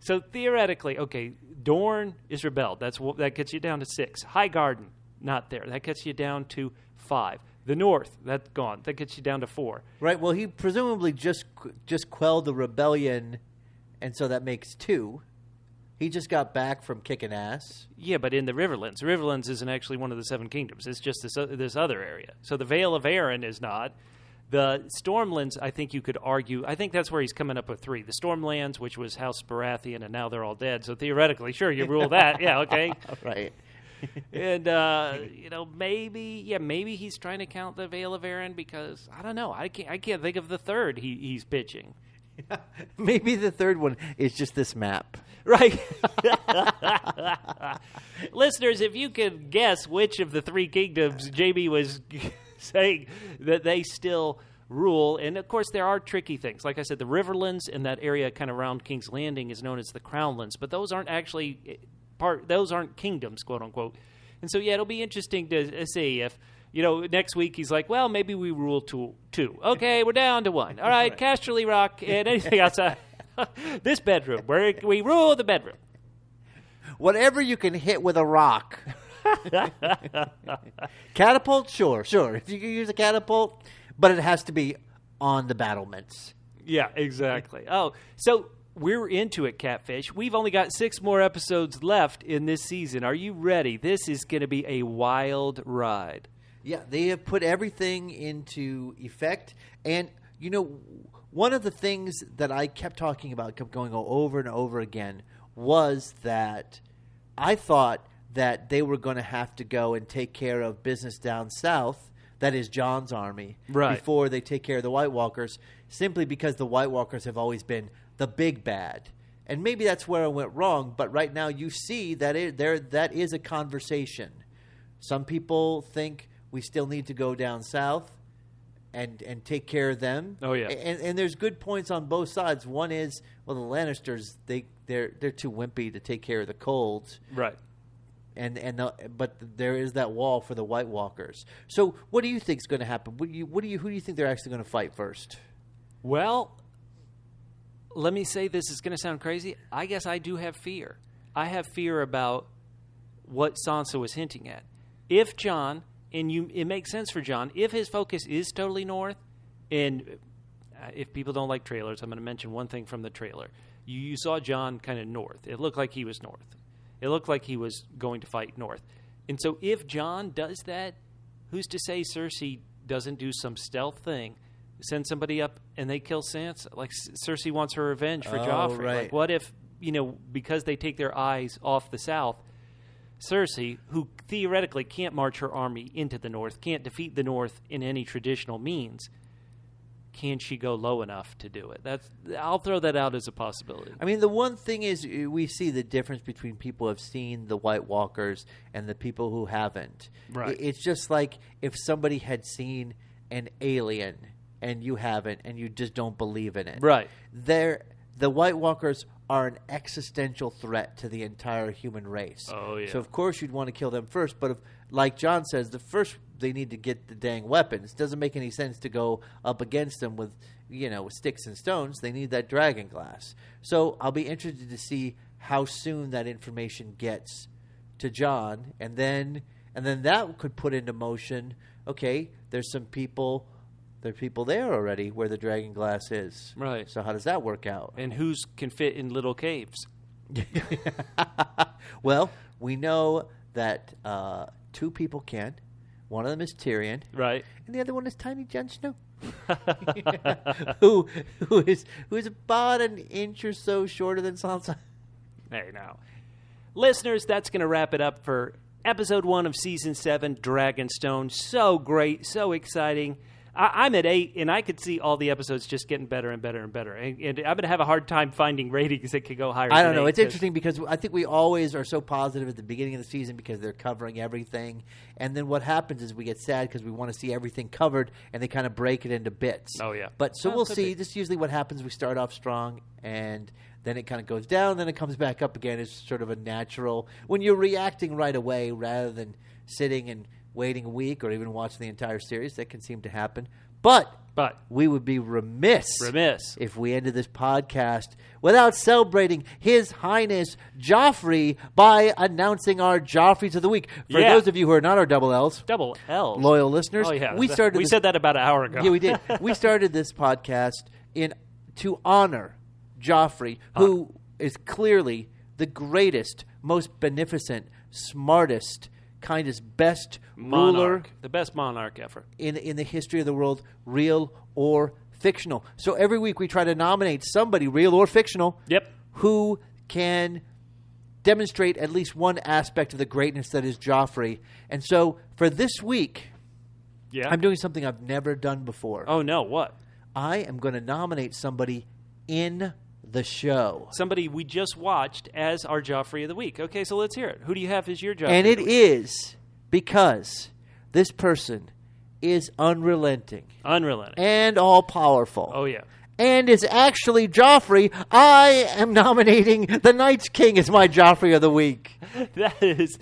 So theoretically, okay, Dorne is rebelled. That gets you down to 6. Highgarden, not there. That gets you down to 5. The North, that's gone. That gets you down to 4. Right. Well, he presumably just quelled the rebellion, and so that makes 2. He just got back from kicking ass. Yeah, but in the Riverlands isn't actually one of the 7 kingdoms. It's just this other area. So the Vale of Arryn is not. The Stormlands, I think you could argue, I think that's where he's coming up with 3. The Stormlands, which was House Baratheon, and now they're all dead. So theoretically, sure, you rule that. Yeah, okay. Right. And, maybe he's trying to count the Vale of Arryn because, I don't know, I can't think of the 3rd he's pitching. Maybe the 3rd one is just this map. Right. Listeners, if you could guess which of the 3 kingdoms Jamie was saying that they still rule, and of course there are tricky things. Like I said, the Riverlands and that area kind of around King's Landing is known as the Crownlands, but those aren't actually those aren't kingdoms, quote unquote. And so, yeah, it'll be interesting to see if, next week he's like, well, maybe we rule 2. Okay, we're down to 1. All right, Casterly Rock and anything outside this bedroom, where we rule the bedroom. Whatever you can hit with a rock. Catapult, sure. If you can use a catapult, but it has to be on the battlements. Yeah, exactly. Oh, so we're into it, Catfish. We've only got 6 more episodes left in this season. Are you ready? This is going to be a wild ride. Yeah, they have put everything into effect. And, one of the things that I kept talking about, kept going over and over again, was that I thought that they were going to have to go and take care of business down south, that is Jon's army, right, before they take care of the White Walkers, simply because the White Walkers have always been the big bad. And maybe that's where I went wrong, but right now you see that that is a conversation. Some people think we still need to go down south and take care of them. Oh, yeah. And there's good points on both sides. One is, well, the Lannisters, they're too wimpy to take care of the colds. Right. But there is that wall for the White Walkers. So what do you think is going to happen? Who do you think they're actually going to fight first? Well, let me say this is going to sound crazy. I guess I do have fear. I have fear about what Sansa was hinting at. If Jon and it makes sense for Jon. If his focus is totally north, and if people don't like trailers, I'm going to mention one thing from the trailer. You saw Jon kind of north. It looked like he was north. It looked like he was going to fight north. And so if Jon does that, who's to say Cersei doesn't do some stealth thing, send somebody up and they kill Sansa? Like Cersei wants her revenge for Joffrey. Right. Like what if, because they take their eyes off the south, Cersei, who theoretically can't march her army into the north, can't defeat the north in any traditional means, can she go low enough to do it? I'll throw that out as a possibility. I mean, the one thing is we see the difference between people who have seen the White Walkers and the people who haven't. Right. It's just like if somebody had seen an alien and you haven't and you just don't believe in it. Right. The White Walkers are an existential threat to the entire human race. Oh, yeah. So, of course, you'd want to kill them first. But, like Jon says, the first they need to get the dang weapons. It doesn't make any sense to go up against them with, with sticks and stones. They need that dragon glass. So, I'll be interested to see how soon that information gets to Jon. And then that could put into motion, okay, there's some people... There are people there already where the dragon glass is. Right. So how does that work out? And who's can fit in little caves? Well, we know that 2 people can. One of them is Tyrion. Right. And the other one is tiny Jon Snow. who is about an inch or so shorter than Sansa. Hey, now. Listeners, that's going to wrap it up for episode 1 of season 7, Dragonstone. So great, so exciting. I'm at 8, and I could see all the episodes just getting better and better and better. And I'm going to have a hard time finding ratings that could go higher. I don't know. It's interesting because I think we always are so positive at the beginning of the season because they're covering everything. And then what happens is we get sad because we want to see everything covered, and they kind of break it into bits. Oh, yeah. But so we'll see. This is usually what happens. We start off strong, and then it kind of goes down, then it comes back up again. It's sort of a natural – when you're reacting right away rather than sitting and – waiting a week or even watching the entire series. That can seem to happen. But we would be remiss if we ended this podcast without celebrating His Highness Joffrey by announcing our Joffreys of the Week. For those of you who are not our double L's. Double L's. Loyal listeners. Oh, yeah. We said that about an hour ago. Yeah, we did. We started this podcast to honor Joffrey, who is clearly the greatest, most beneficent, smartest, kindest, best ruler, the best monarch ever in the history of the world, real or fictional. So every week we try to nominate somebody, real or fictional, who can demonstrate at least one aspect of the greatness that is Joffrey. And so for this week, I'm doing something I've never done before. Oh no, what? I am going to nominate somebody in the show. Somebody we just watched as our Joffrey of the Week. Okay, so let's hear it. Who do you have as your Joffrey? And it is because this person is unrelenting. And all-powerful. Oh, yeah. And is actually Joffrey. I am nominating the Night's King as my Joffrey of the Week. That is...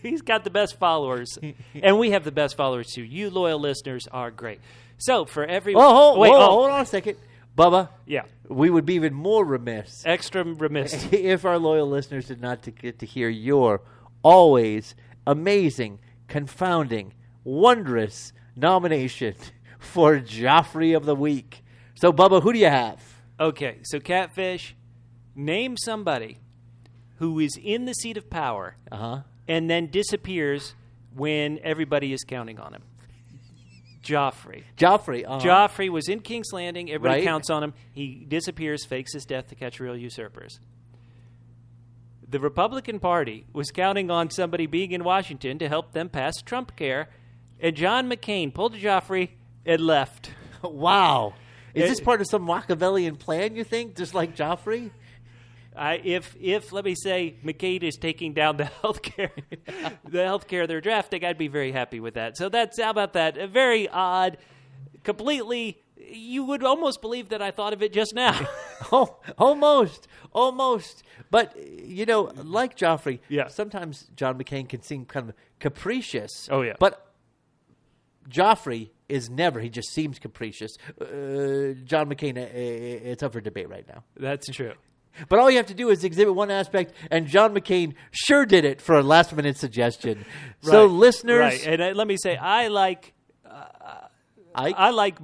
He's got the best followers. And we have the best followers, too. You loyal listeners are great. So, for every... hold on a second. Bubba, yeah, we would be even more remiss, extra remiss, if our loyal listeners did not get to hear your always amazing, confounding, wondrous nomination for Joffrey of the Week. So, Bubba, who do you have? Okay, so Catfish, name somebody who is in the seat of power and then disappears when everybody is counting on him. Joffrey. Joffrey was in King's Landing. Everybody counts on him. He disappears, fakes his death to catch real usurpers. The Republican Party was counting on somebody being in Washington to help them pass Trump care, and John McCain pulled Joffrey and left. Wow. Is this part of some Machiavellian plan, you think, just like Joffrey? If let me say McCain is taking down the healthcare they're drafting, I'd be very happy with that. So how about that? A very odd, completely. You would almost believe that I thought of it just now. Almost. But like Joffrey, sometimes John McCain can seem kind of capricious. Oh yeah. But Joffrey is never. He just seems capricious. John McCain, it's up for debate right now. That's true. But all you have to do is exhibit one aspect, and John McCain sure did it for a last-minute suggestion. So, listeners... Right, and let me say, I like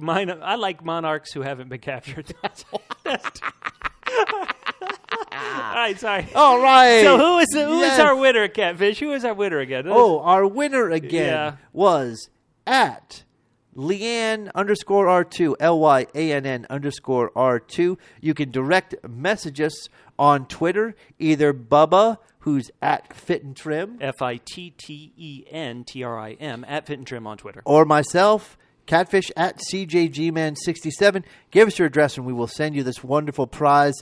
monarchs who haven't been captured. All right, sorry. All right. So who is our winner, Catfish? Who is our winner again? Oh, our winner again was at Lyann _R2, LYANN _R2. You can direct message us on Twitter, either Bubba, who's at Fit and Trim, FITTENTRIM at Fit and Trim on Twitter, or myself, Catfish at CJGman67. Give us your address and we will send you this wonderful prize.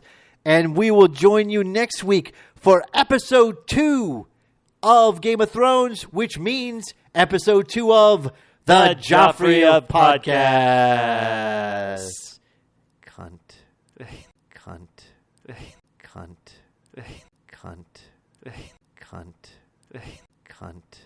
And we will join you next week for episode 2 of Game of Thrones, which means episode 2 of The Joffrey of Podcasts. Cunt. Cunt. Cunt. Cunt. Cunt. Cunt.